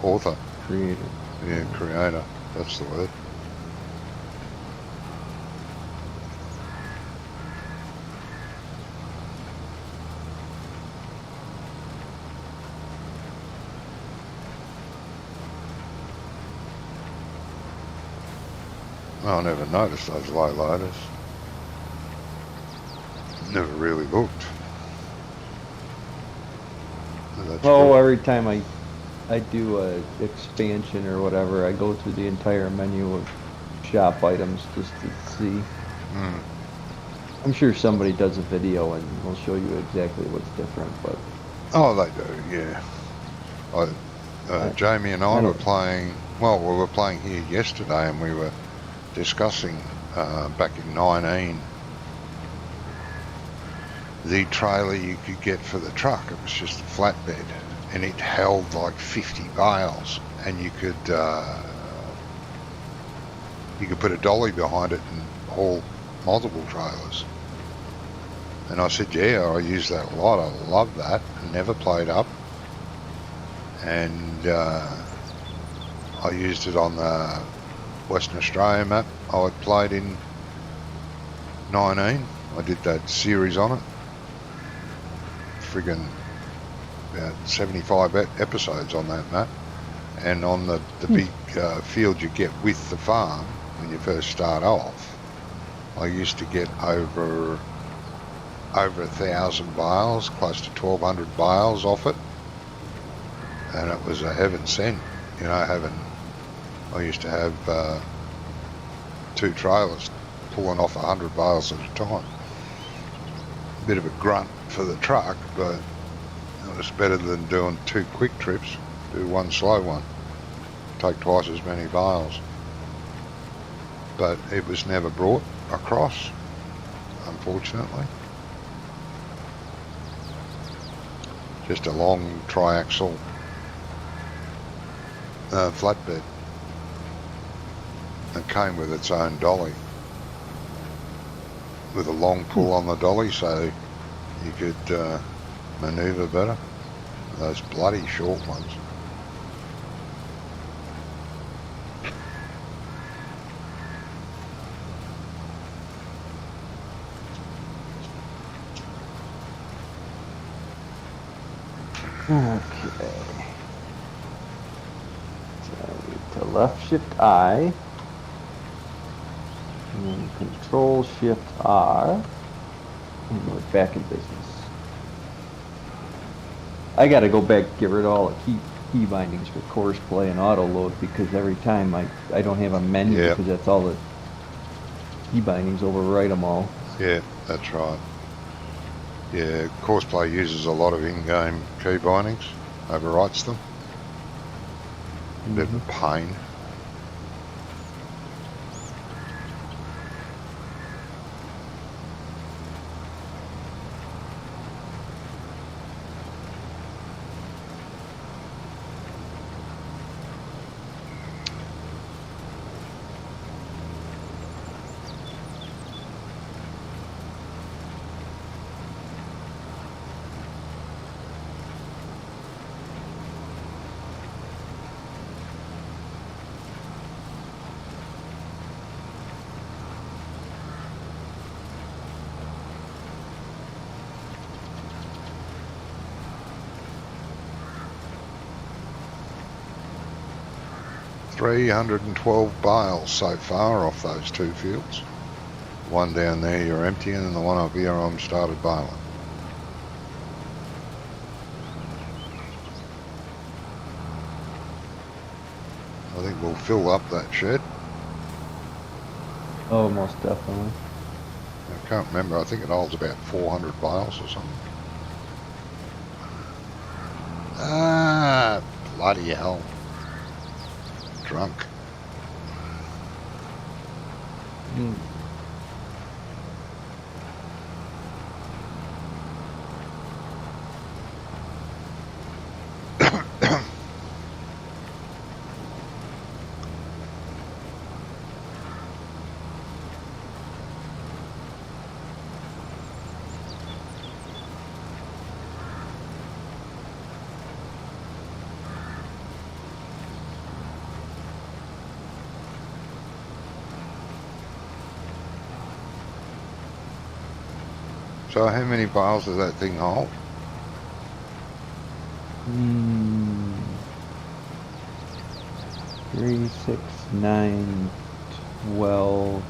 author. Creator. Yeah, creator. That's the word. I never noticed those low loaders. Never really looked. That's Oh, good. every time I do a expansion or whatever, I go through the entire menu of shop items just to see. Mm. I'm sure somebody does a video and will show you exactly what's different, but Oh, they do, yeah. Jamie and I were playing, well, we were playing here yesterday and we were discussing back in 19 the trailer you could get for the truck. It was just a flatbed and it held like 50 bales, and you could put a dolly behind it and haul multiple trailers. And I said, yeah, I use that a lot. I love that. I never played up. And I used it on the Western Australia map I played in 19. I did that series on it. Friggin' about 75 episodes on that map. And on the big field you get with the farm when you first start off, I used to get over 1,000 bales, close to 1,200 bales off it. And it was a heaven sent. You know, I used to have 2 trailers pulling off 100 bales at a time. Bit of a grunt for the truck, but it was better than doing 2 quick trips. Do 1 slow one, take twice as many bales. But it was never brought across, unfortunately. Just a long triaxle flatbed. It came with its own dolly, with a long pull on the dolly, so you could manoeuvre better. Those bloody short ones. Okay. So to left shift I. And then control shift R. And we're back in business. I gotta go back, get rid of all the key bindings for course play and auto load, because every time I don't have a menu, Yeah. because that's all the key bindings overwrite them all. Yeah, that's right. Yeah, Courseplay uses a lot of in-game key bindings, overwrites them. A bit of a pain. $312 bales so far off those 2 fields. One down there you're emptying, and the one up here I'm started baling. I think we'll fill up that shed. Oh, most definitely. I can't remember, I think it holds about 400 bales or something. Ah, bloody hell. Drunk. Mm. So how many bales does that thing hold? 3, 6, 9, 12.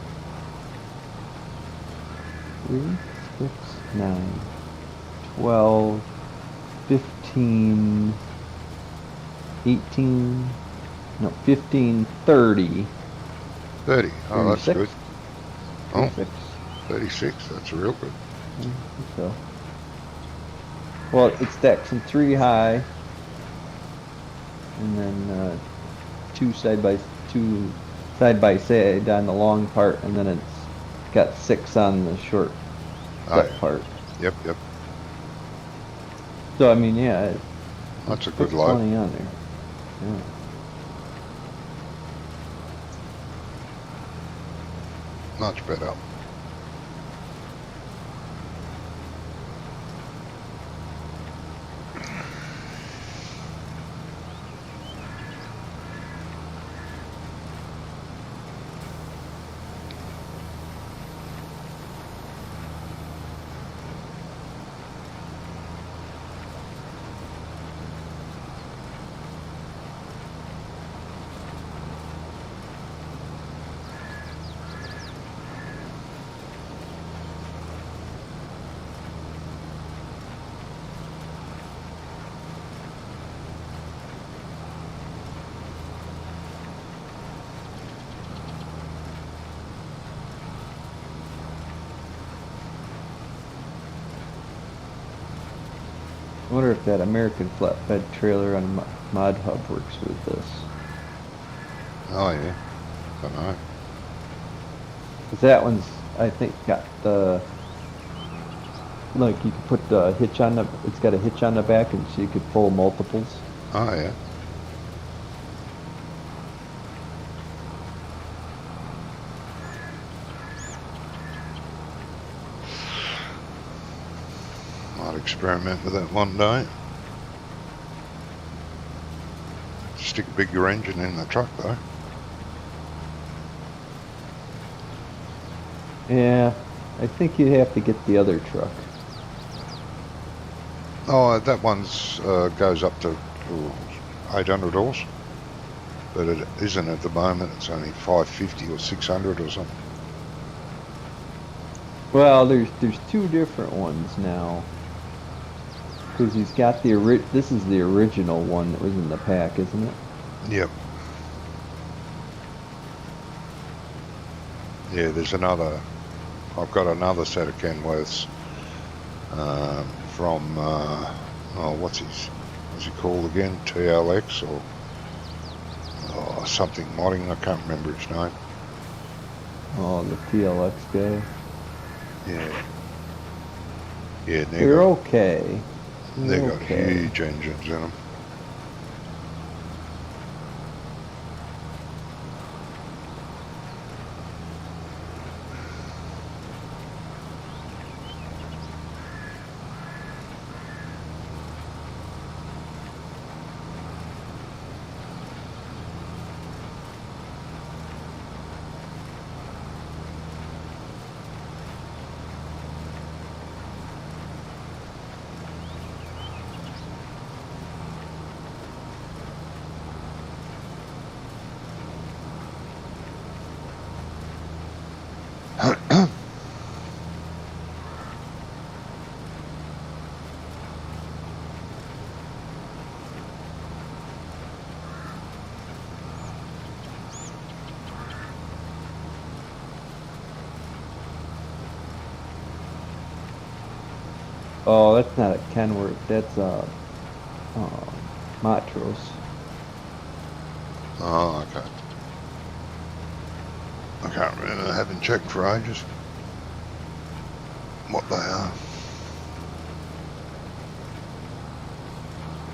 3, 6, 9, 12, 15, 18, no, 15, 30. 30. Oh, that's 36? good. Oh, 36. 36. That's real good. I think so. Well, it stacks in 3 high, and then 2 side by side on the long part, and then it's got 6 on the short Oh, set yeah. part. Yep, yep. So I mean, yeah, That's a it's good load. plenty on there. Yeah. Much better. I wonder if that American flatbed trailer on Mod Hub works with this. Oh yeah. Don't know. 'Cause that one's, I think, got the, like you can put the hitch on the, it's got a hitch on the back and so you could pull multiples. Oh yeah. Might experiment with that one day. Stick a bigger engine in the truck though. Yeah, I think you'd have to get the other truck. Oh, that one's goes up to 800 horse, but it isn't at the moment. It's only 550 or 600 or something. Well, there's two different ones now. Because he's got the this is the original one that was in the pack, isn't it? Yep. Yeah, there's another. I've got another set of Kenworths from what's he called again? TLX or something modding. I can't remember his name. Oh, the TLX guy. Yeah. Yeah, They're okay. They got okay. huge engines in them. Oh, that's not a Kenworth. That's a Matros. Oh, okay. I can't remember. I haven't checked for ages what they are.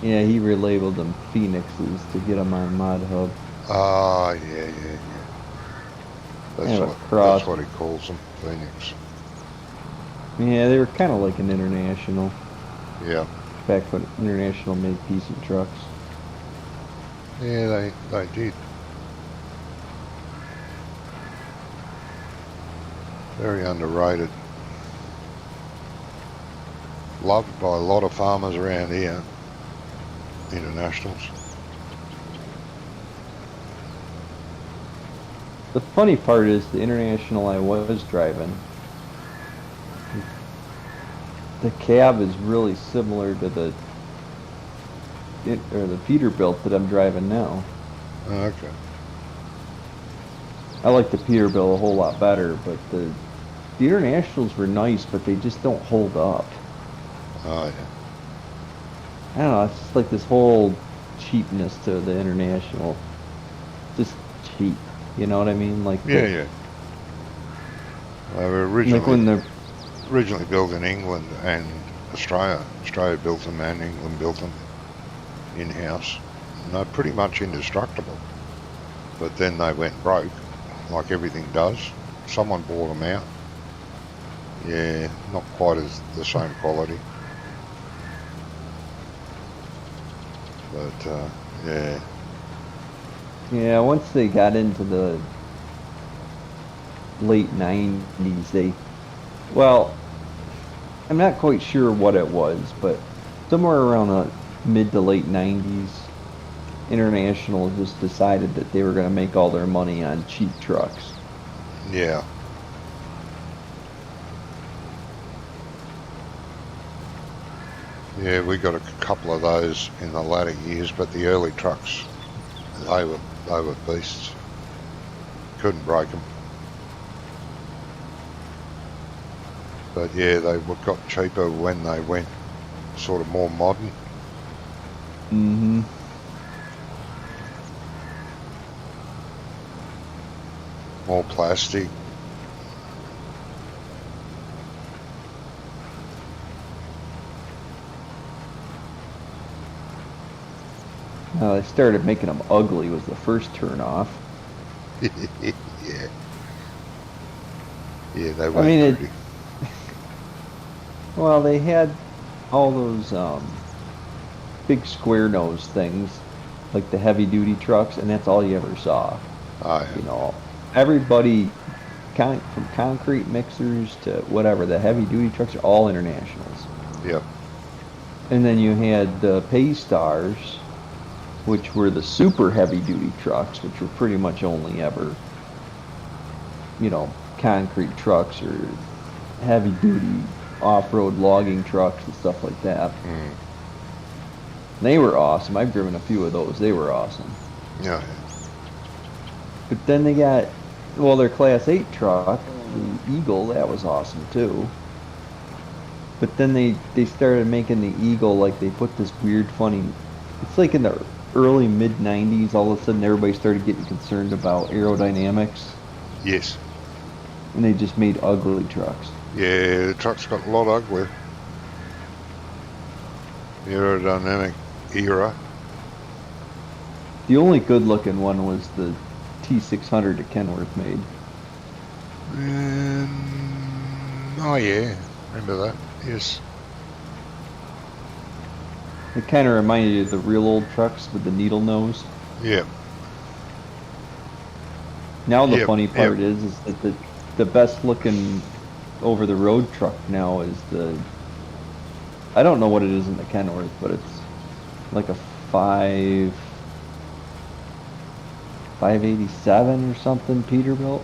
Yeah, he relabeled them Phoenixes to get them on Mod Hub. Ah, yeah. That's what he calls them, Phoenix. Yeah, they were kind of like an International. Yeah. Back when International made decent trucks. Yeah, they did. Very underrated. Loved by a lot of farmers around here. Internationals. The funny part is the International I was driving, the cab is really similar to the Peterbilt that I'm driving now. Oh, okay. I like the Peterbilt a whole lot better, but the Internationals were nice, but they just don't hold up. Oh, yeah. I don't know, it's just like this whole cheapness to the International. Just cheap, you know what I mean? Like Yeah. They were like when they're originally built in England and Australia. Australia built them and England built them in-house. And they're pretty much indestructible. But then they went broke, like everything does. Someone bought them out. Yeah, not quite as the same quality. But, yeah. Yeah, once they got into the late 90s, well, I'm not quite sure what it was, but somewhere around the mid to late 90s, International just decided that they were going to make all their money on cheap trucks. Yeah. Yeah, we got a couple of those in the latter years, but the early trucks, they were beasts. Couldn't break them. But yeah, they got cheaper when they went sort of more modern. Mm-hmm. More plastic. They started making them ugly was the first turn off. Yeah. Yeah, they I weren't mean, pretty. well, they had all those big square nose things, like the heavy duty trucks, and that's all you ever saw. Oh, You know, everybody, from concrete mixers to whatever, the heavy duty trucks are all internationals. yeah. Yep. And then you had the Paystars, which were the super heavy duty trucks, which were pretty much only ever, concrete trucks or heavy duty off-road logging trucks and stuff like that. Mm. They were awesome. I've driven a few of those. They were awesome. Yeah. But then they got, well, their Class 8 truck, the Eagle, that was awesome too. But then they started making the Eagle, like they put this weird, funny, it's like in the early mid 90s, all of a sudden everybody started getting concerned about aerodynamics, Yes. and they just made ugly trucks. Yeah, the truck's got a lot uglier. The aerodynamic era. The only good looking one was the T600 that Kenworth made. Oh yeah, remember that? Yes. It kind of reminded you of the real old trucks with the needle nose. Yeah. Now the Yep, funny yep. part is that the best looking over the road truck now is I don't know what it is in the Kenworth, but it's like a 587 or something Peterbilt.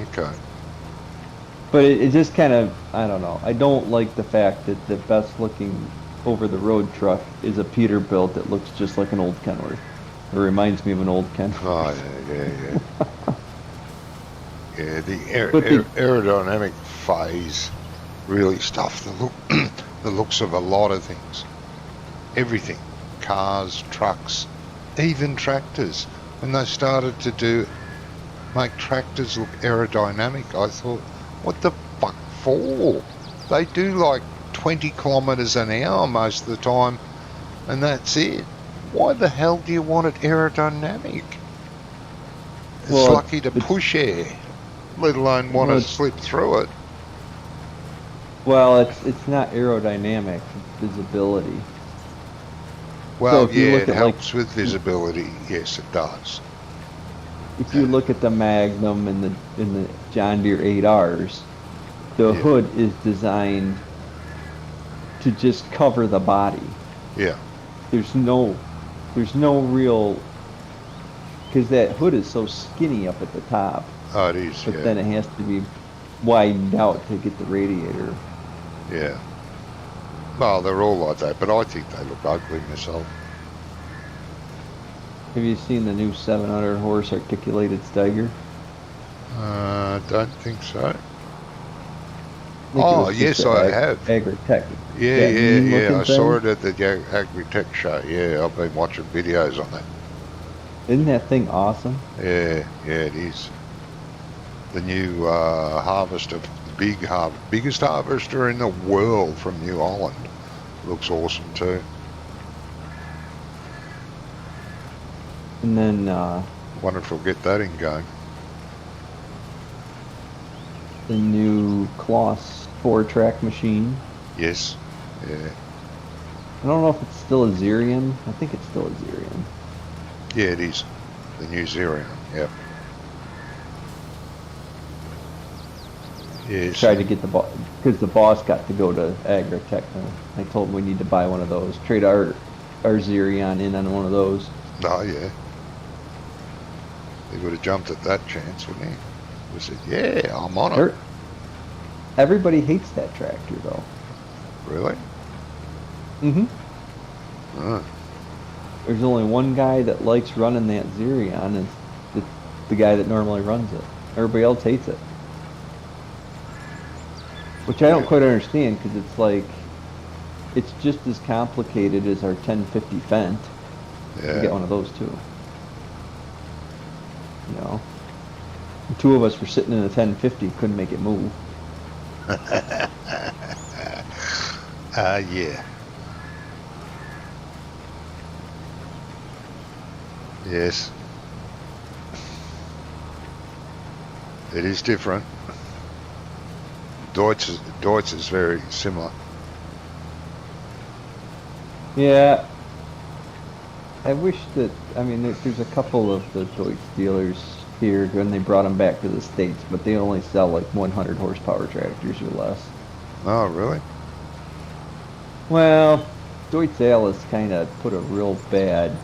Okay. But it just kind of, I don't know. I don't like the fact that the best looking over the road truck is a Peterbilt that looks just like an old Kenworth. It reminds me of an old Kenworth. Oh yeah. Yeah, the But the- aerodynamic phase really stuffed the looks of a lot of things. Everything. Cars, trucks, even tractors. When they started to make tractors look aerodynamic, I thought, what the fuck for? They do like 20 kilometres an hour most of the time, and that's it. Why the hell do you want it aerodynamic? It's Well, lucky to push air, let alone want Well, to slip through it. Well, it's not aerodynamic, it's visibility. Well, if you yeah, look it at, helps with visibility. Yes, it does. If you look at the Magnum and the John Deere 8Rs, the Yeah. hood is designed to just cover the body. Yeah, There's no real, because that hood is so skinny up at the top, oh, it is. but Yeah, then it has to be widened out to get the radiator. yeah. Well, they're all like that, but I think they look ugly myself. Have you seen the new 700 horse articulated Steiger? Don't think so. I think it Oh, was yes, just a I have. Agritech. Yeah, that yeah, mean yeah. looking I saw thing. it at the Agritech show. Yeah, I've been watching videos on that. Isn't that thing awesome? Yeah, yeah, it is. The new harvester, biggest harvester in the world from New Holland. Looks awesome too. And then Wonder if we'll get that in going. the new Kloss 4-track machine. Yes. Yeah. I don't know if it's still a Xerion. I think it's still a Xerion. Yeah, it is. The new Xerion. Yep. Yes. Tried to get the boss, because the boss got to go to Agritech. I told him we need to buy one of those. Trade our Xerion in on one of those. Oh, yeah. He would have jumped at that chance, wouldn't he? He said, yeah, I'm on it. Everybody hates that tractor, though. Really? Mm-hmm. Oh. There's only one guy that likes running that Xerion, and it's the guy that normally runs it. Everybody else hates it. Which I don't Yeah. quite understand, because it's like, it's just as complicated as our 1050 Fendt to get Yeah. one of those too. You know, the two of us were sitting in a 1050, couldn't make it move. Yeah. Yes. It is different. Deutz is very similar. Yeah, I wish that, I mean, there's a couple of the Deutz dealers here when they brought them back to the States, but they only sell like 100 horsepower tractors or less. Oh, really? Well, Deutz Alice kind of put a real bad,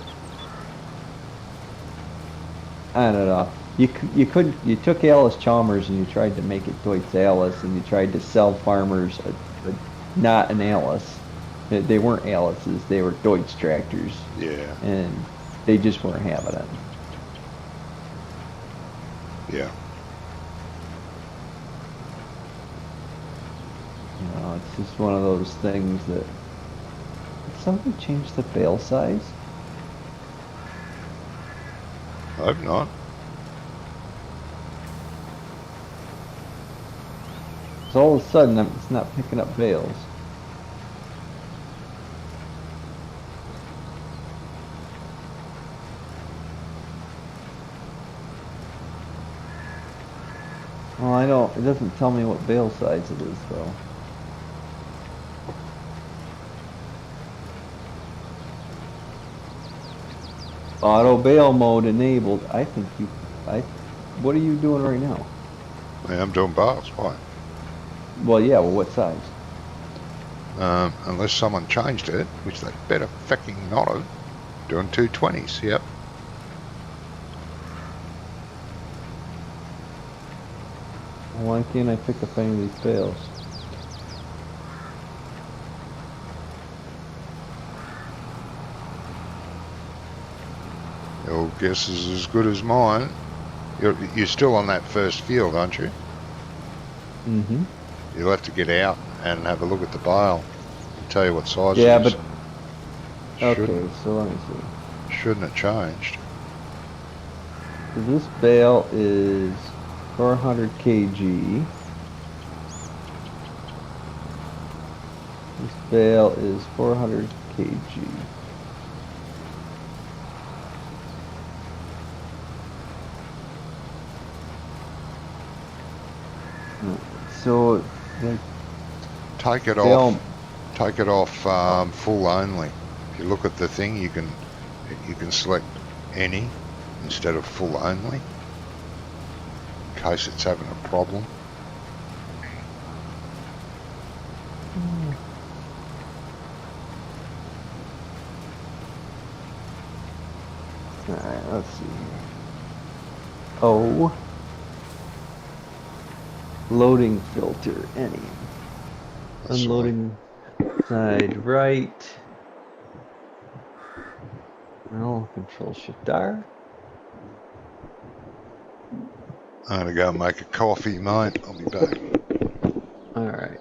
I don't know. You could you took Alice Chalmers and you tried to make it Deutz Alice and you tried to sell farmers not an Alice. They weren't Alices, they were Deutz tractors, Yeah. and they just weren't having it. Yeah. You know, it's just one of those things that did somebody change the bale size? I hope not. So all of a sudden it's not picking up bales. Well, I don't. It doesn't tell me what bale size it is though. Auto bale mode enabled. I think you. I. What are you doing right now? Yeah, I'm doing bars. Why? Well, yeah. Well, what size? Unless someone changed it, which they better fucking not have. Doing 220s. Yep. Why can't I pick up any of these bales? Your guess is as good as mine. You're still on that first field, aren't you? Mm-hmm. You'll have to get out and have a look at the bale and tell you what size Yeah, it is. but Shouldn't okay. So let me see. shouldn't have changed. So this bale is 400 kg. This bale is 400 kg. So the Take it bale. off. Take it off full only. If you look at the thing, you can select any instead of full only in case it's having a problem. All right, let's see here. Oh, loading filter. Any. That's all right. Unloading side right. Well, control shift R. I'm gonna go make a coffee, mate. I'll be back. All right.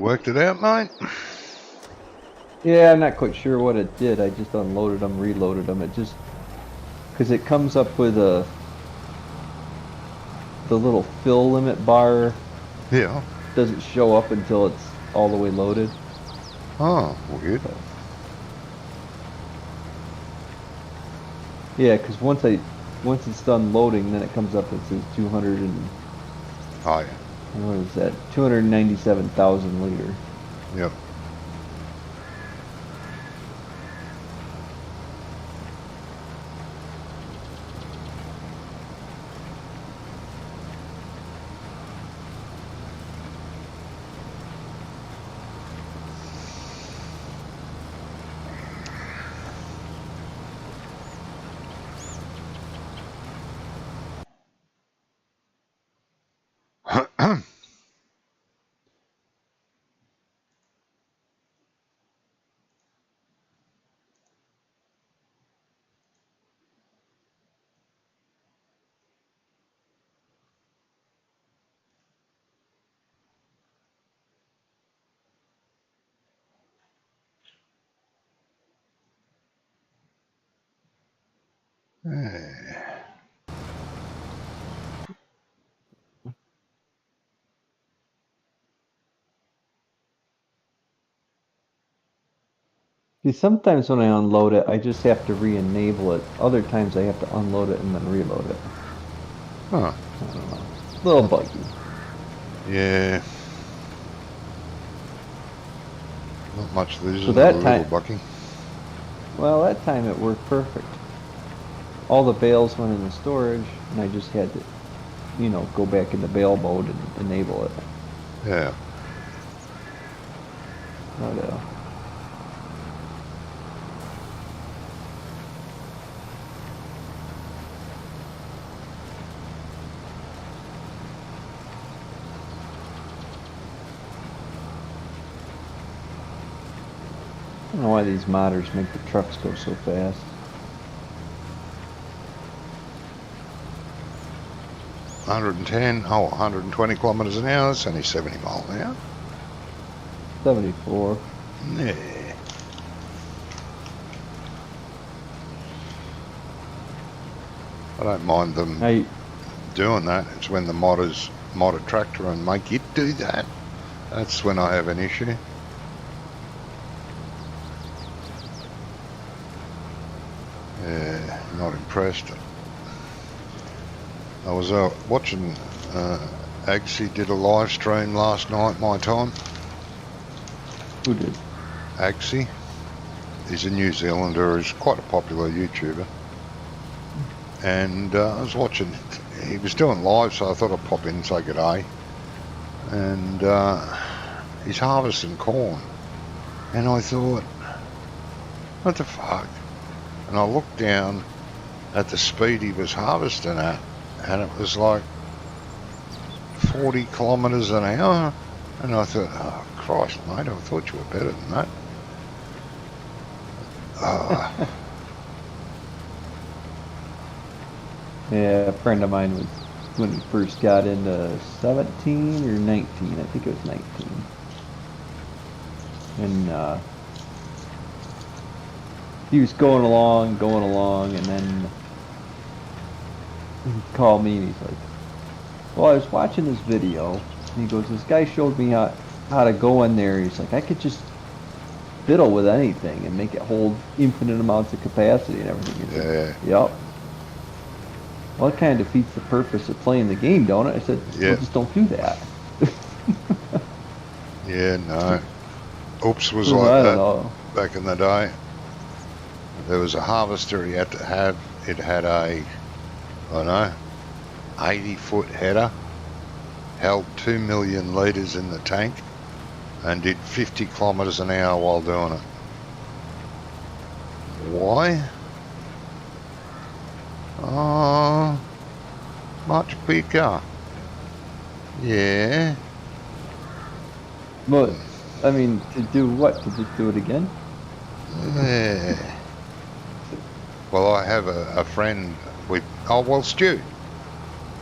worked it out, mate? Yeah, I'm not quite sure what it did. I just unloaded them, reloaded them. It just, because it comes up with the little fill limit bar Yeah. doesn't show up until it's all the way loaded. Oh, weird. Yeah, because once it's done loading, then it comes up. It says 200 and Oh, yeah. what is that? 297,000 liter. Yep. See, sometimes when I unload it, I just have to re-enable it. Other times I have to unload it and then reload it. Huh. I don't know. A little buggy. Yeah. Not much losing So that a little time- bucking. Well, that time it worked perfect. All the bales went in the storage, and I just had to, go back into bale mode and enable it. Yeah. But, I don't know why these modders make the trucks go so fast. Oh, 120 kilometres an hour. That's only 70 mile an hour. 74. Yeah. I don't mind them doing that. It's when the modders mod a tractor and make it do that. That's when I have an issue. Yeah, not impressed. I was watching Agsy did a live stream last night, my time. Who did? Agsy. He's a New Zealander. He's quite a popular YouTuber. And I was watching, he was doing live, so I thought I'd pop in and say good day. And he's harvesting corn. And I thought, what the fuck? And I looked down at the speed he was harvesting at, and it was like 40 kilometres an hour. And I thought, oh, Christ, mate, I thought you were better than that. Yeah, a friend of mine was, when he first got into 17 or 19, I think it was 19. And he was going along, and then he called me and he's like, well, I was watching this video, and he goes, this guy showed me how to go in there. He's like, I could just fiddle with anything and make it hold infinite amounts of capacity and everything. He's Yeah. like, yep. Well, it kind of defeats the purpose of playing the game, don't it? I said, Yeah. well, just don't do that. Yeah, no. Oops was Well, like I don't that know. back in the day. There was a harvester he had to have. It had a, I don't know, 80-foot header, held 2 million litres in the tank, and did 50 kilometres an hour while doing it. Why? Oh, much bigger. Yeah. But, I mean, to do what? To just do it again? Yeah. Well, I have a friend with... Oh, well, Stu,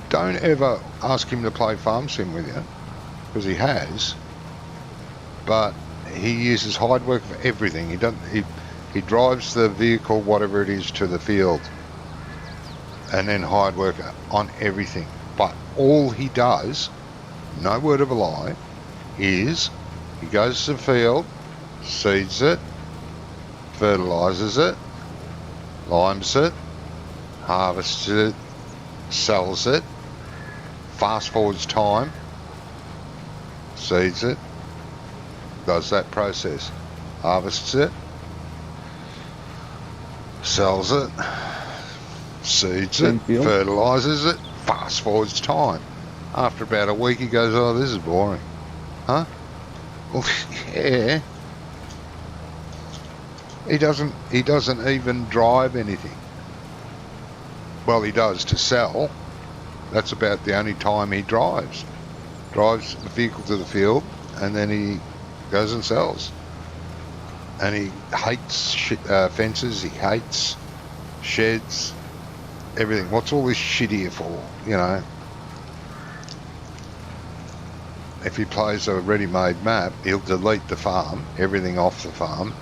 don't ever ask him to play Farm Sim with you, because he has. but he uses hide work for everything. He doesn't. He drives the vehicle, whatever it is, to the field, and then hide work on everything. But all he does, no word of a lie, is he goes to the field, seeds it, fertilizes it, limes it, harvests it, sells it, fast forwards time, seeds it, does that process, harvests it, sells it, seeds it, Same field? fertilizes it, fast forwards time. After about a week he goes, oh, this is boring. Huh? Well, yeah. He doesn't even drive anything. Well, he does to sell. That's about the only time he drives. Drives the vehicle to the field, and then he goes and sells. And he hates fences, he hates sheds, everything. What's all this shit here for, you know? If he plays a ready-made map, he'll delete the farm, everything off the farm.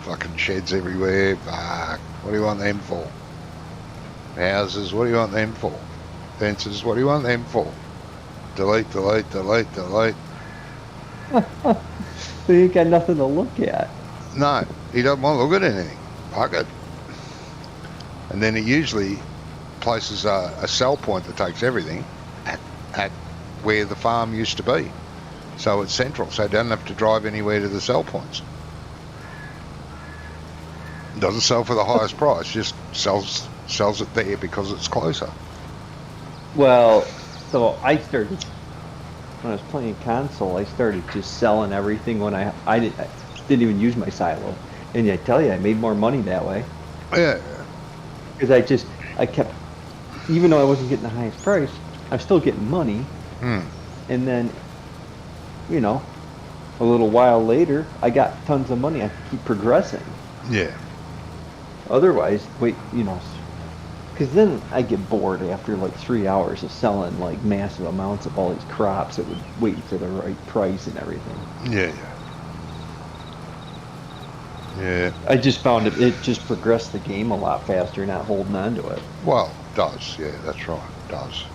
Fucking sheds everywhere. Fuck. What do you want them for? Houses, what do you want them for? Fences, what do you want them for? Delete, delete, delete, delete. So you got nothing to look at. No, he doesn't want to look at anything. Fuck it. And then he usually places a sell point that takes everything at where the farm used to be. So it's central, so he doesn't have to drive anywhere to the sell points. Doesn't sell for the highest price, just sells it there because it's closer. Well, so I started, when I was playing console, I started just selling everything when I didn't even use my silo. And I tell you, I made more money that way. Yeah. Because I kept, even though I wasn't getting the highest price, I'm still getting money. And then, you know, a little while later, I got tons of money. I could keep progressing. Yeah. Otherwise, wait, you know, because then I get bored after like 3 hours of selling like massive amounts of all these crops. It would wait for the right price and everything. Yeah. Yeah. I just found it just progressed the game a lot faster, not holding on to it. Well, it does. Yeah, that's right. It does.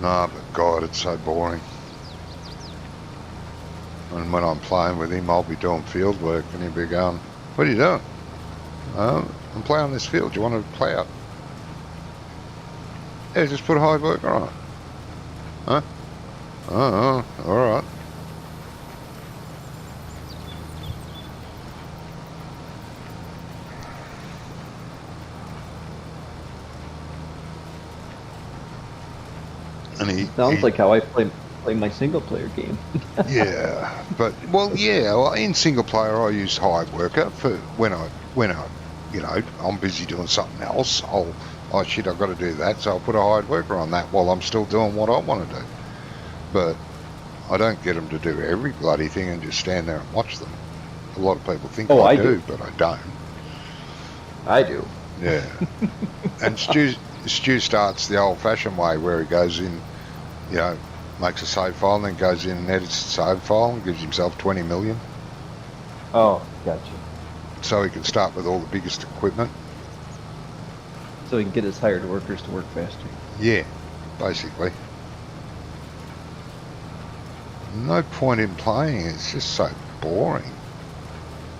No, but God, it's so boring. And when I'm playing with him, I'll be doing field work, and he'll be going, "What are you doing?" "I'm playing this field. Do you want to plough?" "Yeah, just put a hide worker on it." "Huh? Oh, all right." And Sounds like how I play my single player game. Yeah, but well, in single player I use hide worker for when I you know, I'm busy doing something else. Oh shit, I've got to do that, so I'll put a hide worker on that while I'm still doing what I want to do. But I don't get them to do every bloody thing and just stand there and watch them. A lot of people think I do, but I don't. I do. Yeah. And Stu starts the old-fashioned way, where he goes in, you know, makes a save file and then goes in and edits the save file and gives himself 20 million. Oh, gotcha. So he can start with all the biggest equipment. So he can get his hired workers to work faster. Yeah, basically. No point in playing, it's just so boring.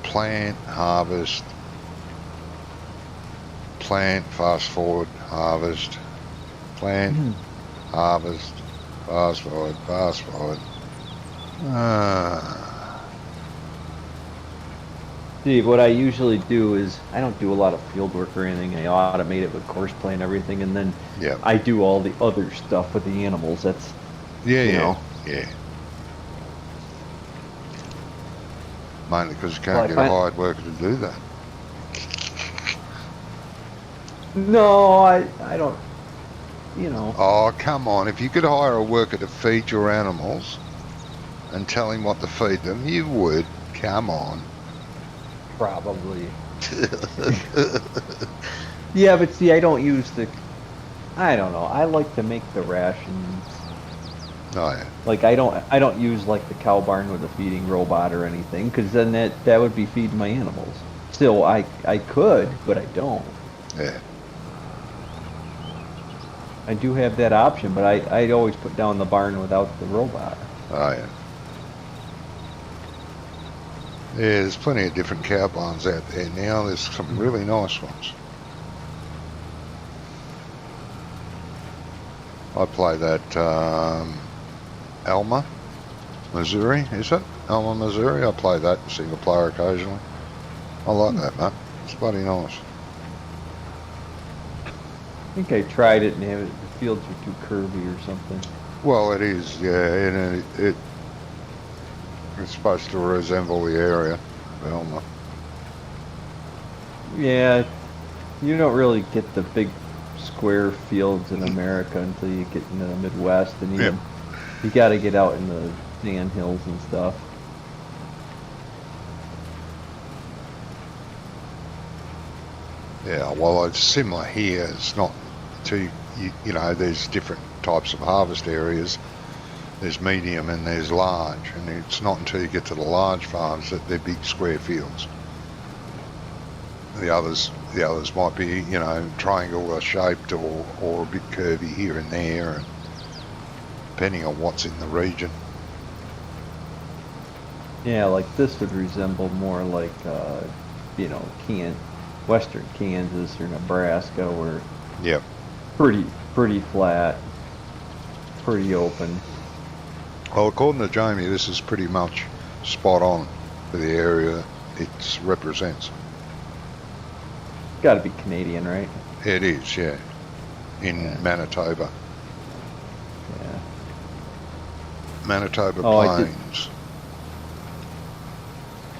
Plant, harvest, plant, fast forward, harvest, plant, harvest, fast forward, fast forward. Steve, what I usually do is I don't do a lot of field work or anything. I automate it with course play and everything, and then I do all the other stuff with the animals. That's yeah. Mainly because you can't get a hired worker to do that. No, I don't. You know. Oh, come on. If you could hire a worker to feed your animals and tell him what to feed them, you would. Come on. Probably. Yeah, but see, I don't use the I don't know. I like to make the rations. Oh yeah. Like I don't use like the cow barn with a feeding robot or anything, because then that would be feeding my animals. Still, I could, but I don't. Yeah. I do have that option, but I'd always put down the barn without the robot. Oh yeah. Yeah, there's plenty of different cow barns out there now. There's some really nice ones. I play that Alma, Missouri, is it? Alma, Missouri. I play that single player occasionally. I like that, mate. It's bloody nice. I think I tried it and the fields are too curvy or something. Well, it is, yeah, and it's supposed to resemble the area of Alma. Yeah, you don't really get the big square fields in America until you get into the Midwest, and Yeah. even you got to get out in the sand hills and stuff. Yeah, well, it's similar here. It's not too, you know, there's different types of harvest areas. There's medium and there's large, and it's not until you get to the large farms that they're big square fields. The others might be, you know, triangular shaped or a bit curvy here and there, and depending on what's in the region. Yeah, like this would resemble more like, you know, Western Kansas or Nebraska, where Yep. pretty flat, pretty open. Well, according to Jamie, this is pretty much spot on for the area it represents. Got to be Canadian, right? It is, yeah, in Yeah. Manitoba. Yeah. Manitoba Oh, I did- Plains.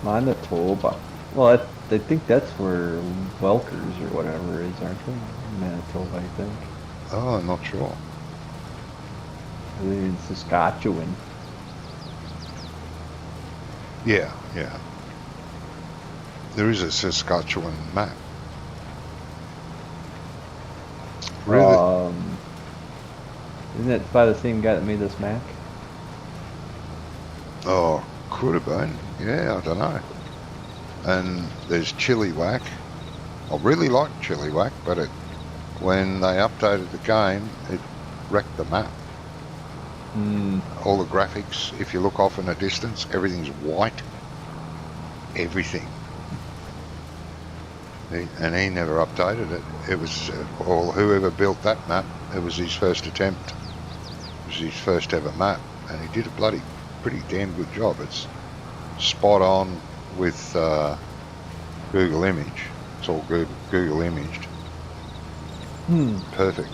Manitoba. Well, I think that's where Welkers or whatever is, aren't they? Manitoba, I think. Oh, I'm not sure. In Saskatchewan. Yeah, yeah. There is a Saskatchewan map. Really? Isn't it by the same guy that made this Mac? Oh, could have been. Yeah, I don't know. And there's Chilliwack. I really like Chilliwack, but when they updated the game, it wrecked the map. Hmm. All the graphics, if you look off in a distance, everything's white. Everything. And he never updated it. It was, well, whoever built that map, it was his first attempt. It was his first ever map, and he did a pretty damn good job. It's spot on with Google Image. It's all Google imaged. Perfect.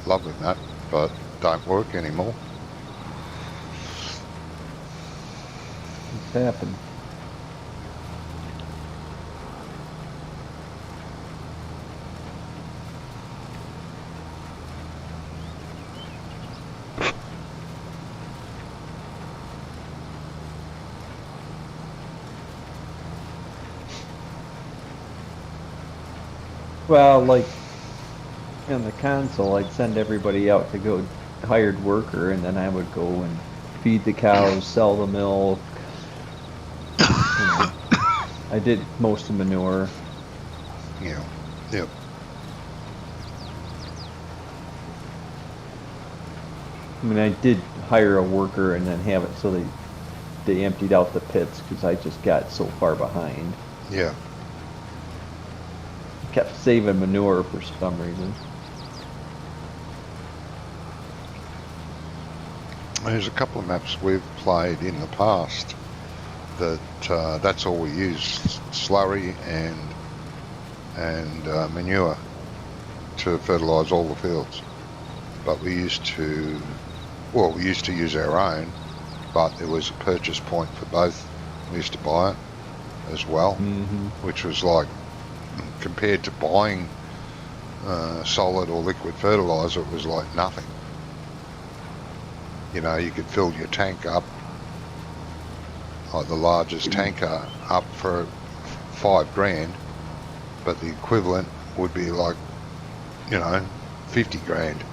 Lovely map, but don't work anymore. What's happened? Well, like in the console, I'd send everybody out to go hired worker, and then I would go and feed the cows, sell the milk. You know, I did most of the manure. Yeah. Yep. I mean, I did hire a worker and then have it so they emptied out the pits because I just got so far behind. Yeah. Kept saving manure for some reason. There's a couple of maps we've played in the past that that's all we used, slurry and manure to fertilise all the fields. But we used to use our own, but there was a purchase point for both. We used to buy it as well, which was like, compared to buying solid or liquid fertiliser, it was like nothing. You know, you could fill your tank up, like the largest tanker, up for $5,000, but the equivalent would be like, you know, 50 grand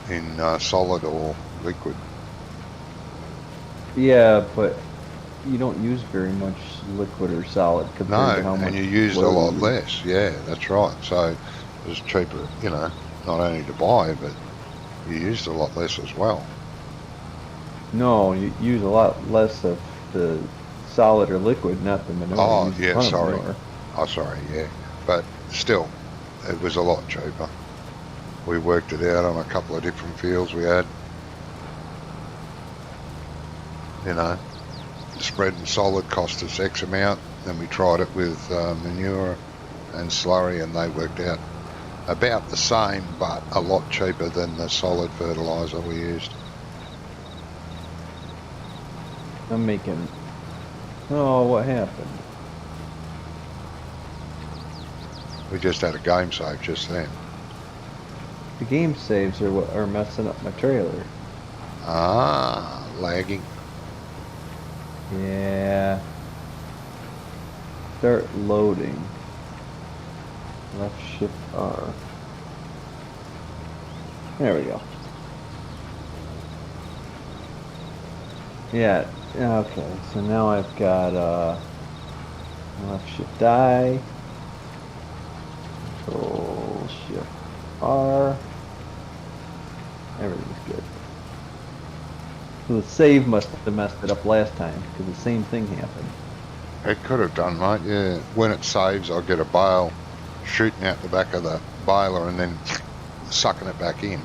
in solid or liquid. Yeah, but you don't use very much liquid or solid compared to No, how and much you used a oil lot you use. less. Yeah, that's right. So it was cheaper, not only to buy, but you used a lot less as well. No, you use a lot less of the solid or liquid, not the manure. You Oh, use a yeah, ton of sorry. manure. Oh, sorry, yeah. But still, it was a lot cheaper. We worked it out on a couple of different fields we had. You know, spread and solid cost us X amount. Then we tried it with manure and slurry, and they worked out about the same, but a lot cheaper than the solid fertilizer we used. I'm making. Oh, what happened? We just had a game save just then. The game saves are what are messing up my trailer. Ah, lagging. Yeah. Start loading. Left shift R. There we go. Yeah. Okay. So now I've got left shift I. Control shift R. Everything's good. So the save must have messed it up last time because the same thing happened. It could have done, mate. Yeah. When it saves, I'll get a bale shooting out the back of the baler and then sucking it back in.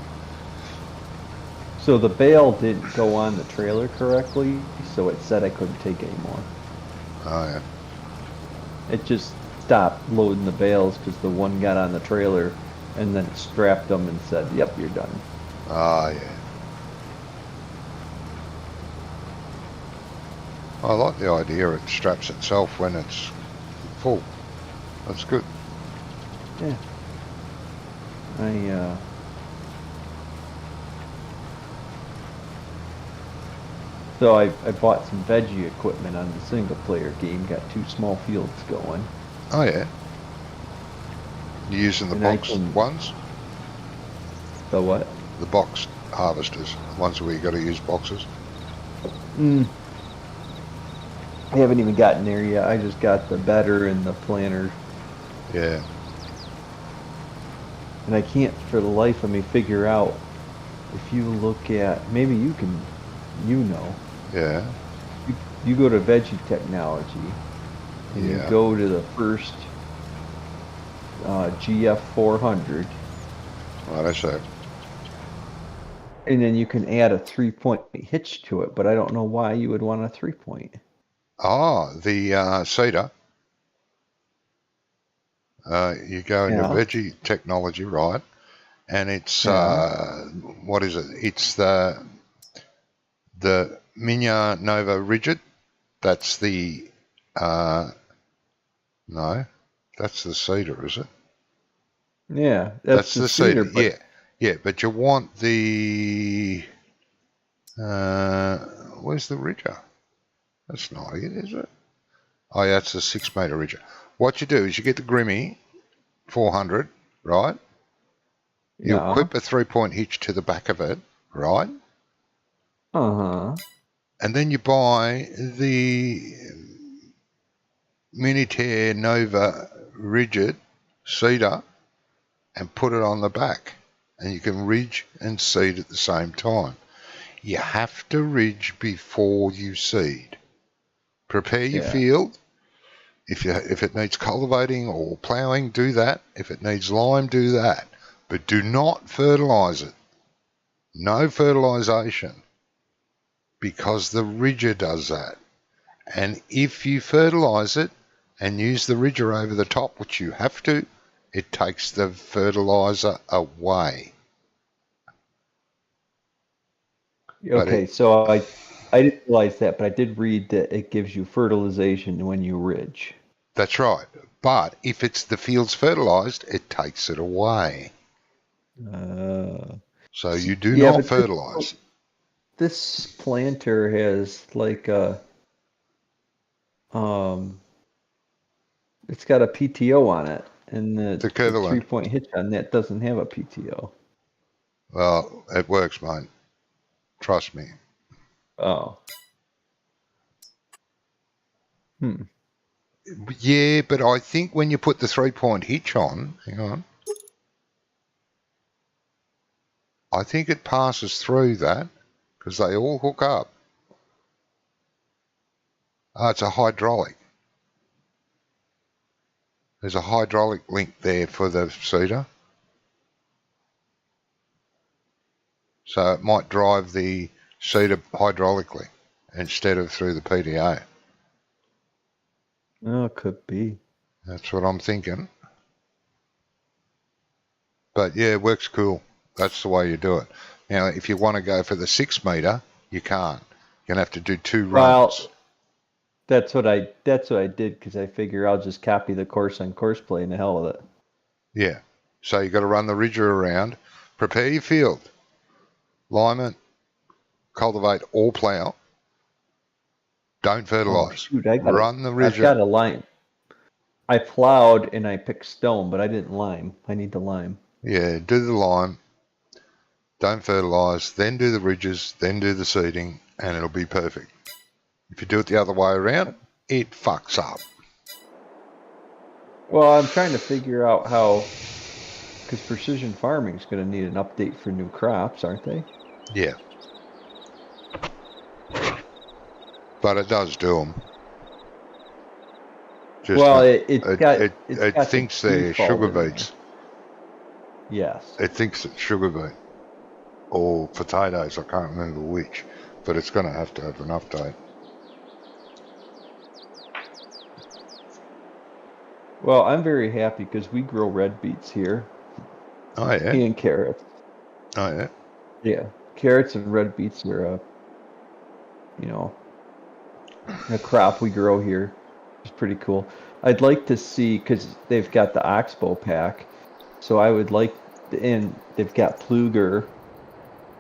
So the bale didn't go on the trailer correctly, so it said I couldn't take anymore. Oh, yeah. It just stopped loading the bales because the one got on the trailer and then it strapped them and said, "Yep, you're done." Ah, yeah. I like the idea it straps itself when it's full. That's good. Yeah. I So I bought some veggie equipment on the single player game, got 2 small fields going. Oh, yeah. You using the And I box can ones? the what? The box harvesters, the ones where you got to use boxes. Mm, I haven't even gotten there yet. I just got the better and the planter. Yeah. And I can't for the life of me figure out if you look at maybe you can Yeah. you go to veggie technology and you Yeah. go to the first GF 400 Right, I see. and then you can add a 3-point hitch to it, but I don't know why you would want a 3-point. Oh, the cedar. You go into Yeah, veggie technology, right? And it's yeah. what is it? It's the Minya Nova Rigid. That's the no, that's the cedar, is it? Yeah, that's That's the the cedar. cedar, but Yeah, yeah. But you want the where's the Ridger? That's not it, is it? Oh, yeah, it's a 6 metre Ridger. What you do is you get the Grimmy 400, right? You yeah. equip a 3-point hitch to the back of it, right? Uh-huh. And then you buy the Minitair Nova Rigid cedar and put it on the back. And you can ridge and seed at the same time. You have to ridge before you seed. Prepare your Yeah. field. If it needs cultivating or ploughing, do that. If it needs lime, do that. But do not fertilise it. No fertilisation, because the ridger does that. And if you fertilise it and use the ridger over the top, which you have to, it takes the fertiliser away. But Okay, so I didn't realize that, but I did read that it gives you fertilization when you ridge. that's right. But if it's the field's fertilised, it takes it away. Uh, So you do yeah, not but fertilise. this planter has like a um it's got a PTO on it, and the The Kevlar. 3-point hitch on that doesn't have a PTO. Well, it works, mate. Trust me. Oh. Hmm. Yeah, but I think when you put the 3-point hitch on, hang on, I think it passes through that because they all hook up. It's a hydraulic. There's a hydraulic link there for the seater. So it might drive the seater hydraulically instead of through the PDA. Oh, it could be. That's what I'm thinking. But yeah, it works cool. That's the way you do it. Now, if you want to go for the 6 metre, you can't. You're going to have to do 2 Well, runs. that's what I did because I figure I'll just copy the course on Courseplay and the hell with it. Yeah. So you've got to run the ridger around, prepare your field, lime it, cultivate or plough. Don't Oh fertilise. shoot, Run the I've got ridger. a lime. I plowed and I picked stone, but I didn't lime. I need to lime. Yeah, do the lime. Don't fertilise, then do the ridges, then do the seeding, and it'll be perfect. If you do it the other way around, it fucks up. Well, I'm trying to figure out how, because precision farming is going to need an update for new crops, aren't they? Yeah. But it does do them. Just Well, it got the thinks they're default sugar in there. beets. Yes. It thinks it's sugar beet or potatoes. I can't remember which, but it's going to have an update. Well, I'm very happy because we grow red beets here Oh yeah. and carrots. Oh yeah. Yeah, carrots and red beets are you know, a crop we grow here. It's pretty cool. I'd like to see because they've got the Oxbow pack, so I would like, and they've got Pluger.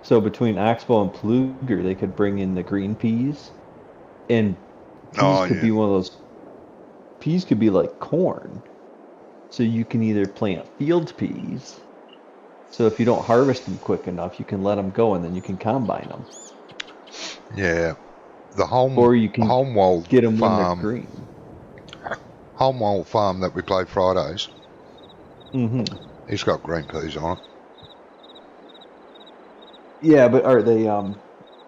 So between Oxbow and Pluger, they could bring in the green peas, and peas Oh could yeah. be one of those. Peas could be like corn, so you can either plant field peas. So if you don't harvest them quick enough, you can let them go, and then you can combine them, Yeah. The or you can Holmwold get them when they're farm. green. Holmwold farm that we play Fridays. Mm-hmm. He's got green peas on it. Yeah, but are they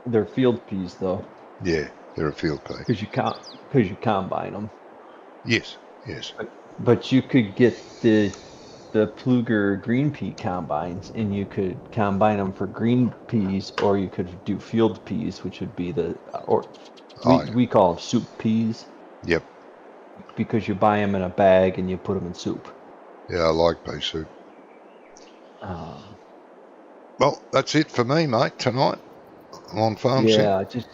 they're field peas though, Yeah, they're a field pea. because you combine them. Yes. Yes. But you could get the Pluger green pea combines, and you could combine them for green peas, or you could do field peas, which would be or Oh yeah. we call them soup peas Yep. because you buy them in a bag and you put them in soup. Yeah, I like pea soup. Uh, Well, that's it for me, mate, tonight on Farm Sim. yeah, I just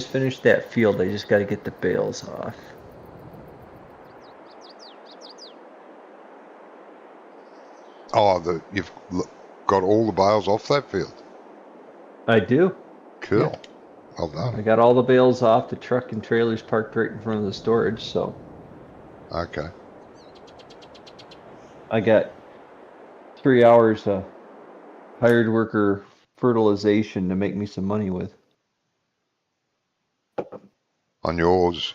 finished that field. I just got to get the bales off. Oh, you've got all the bales off that field. I do. Cool. Yeah. Well I done. got all the bales off. The truck and trailer's parked right in front of the storage, so Okay. I got 3 hours of hired worker fertilization to make me some money with. On yours.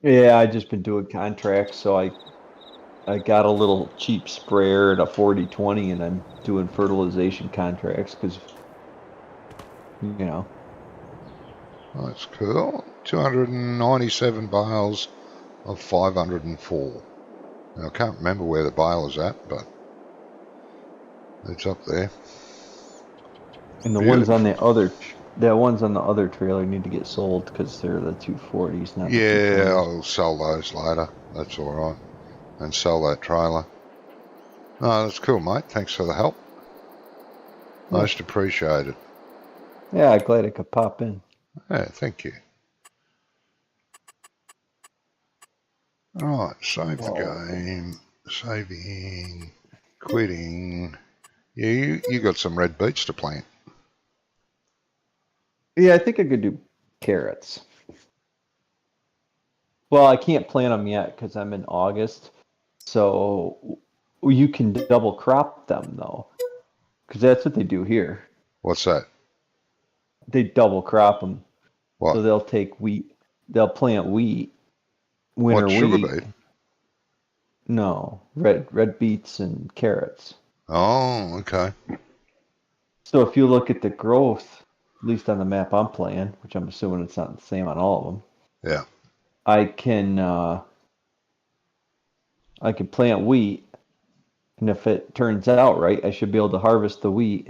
Yeah, I just been doing contracts, so I got a little cheap sprayer and a 40/20, and I'm doing fertilization contracts because, you know. That's cool. 297 bales of 504. Now, I can't remember where the bale is at, but it's up there. And the ones on the ones on the other trailer need to get sold because they're the 240s, not the Yeah, 220s. I'll sell those later. That's all right. And sell that trailer. No, that's cool, mate. Thanks for the help. Yeah. Most appreciated. Yeah, I'm glad I could pop in. Yeah, thank you. All right, save the game. Saving. Quitting. Yeah, you got some red beets to plant. Yeah, I think I could do carrots. Well, I can't plant them yet because I'm in August. So Well, you can double crop them though, because that's what they do here. What's that? They double crop them. So What? they'll take wheat, they'll plant wheat, What, winter sugar wheat. beet? No, red beets and carrots. Oh, okay. So if you look at the growth, at least on the map I'm playing, which I'm assuming it's not the same on all of them, Yeah. I can I can plant wheat, and if it turns out right, I should be able to harvest the wheat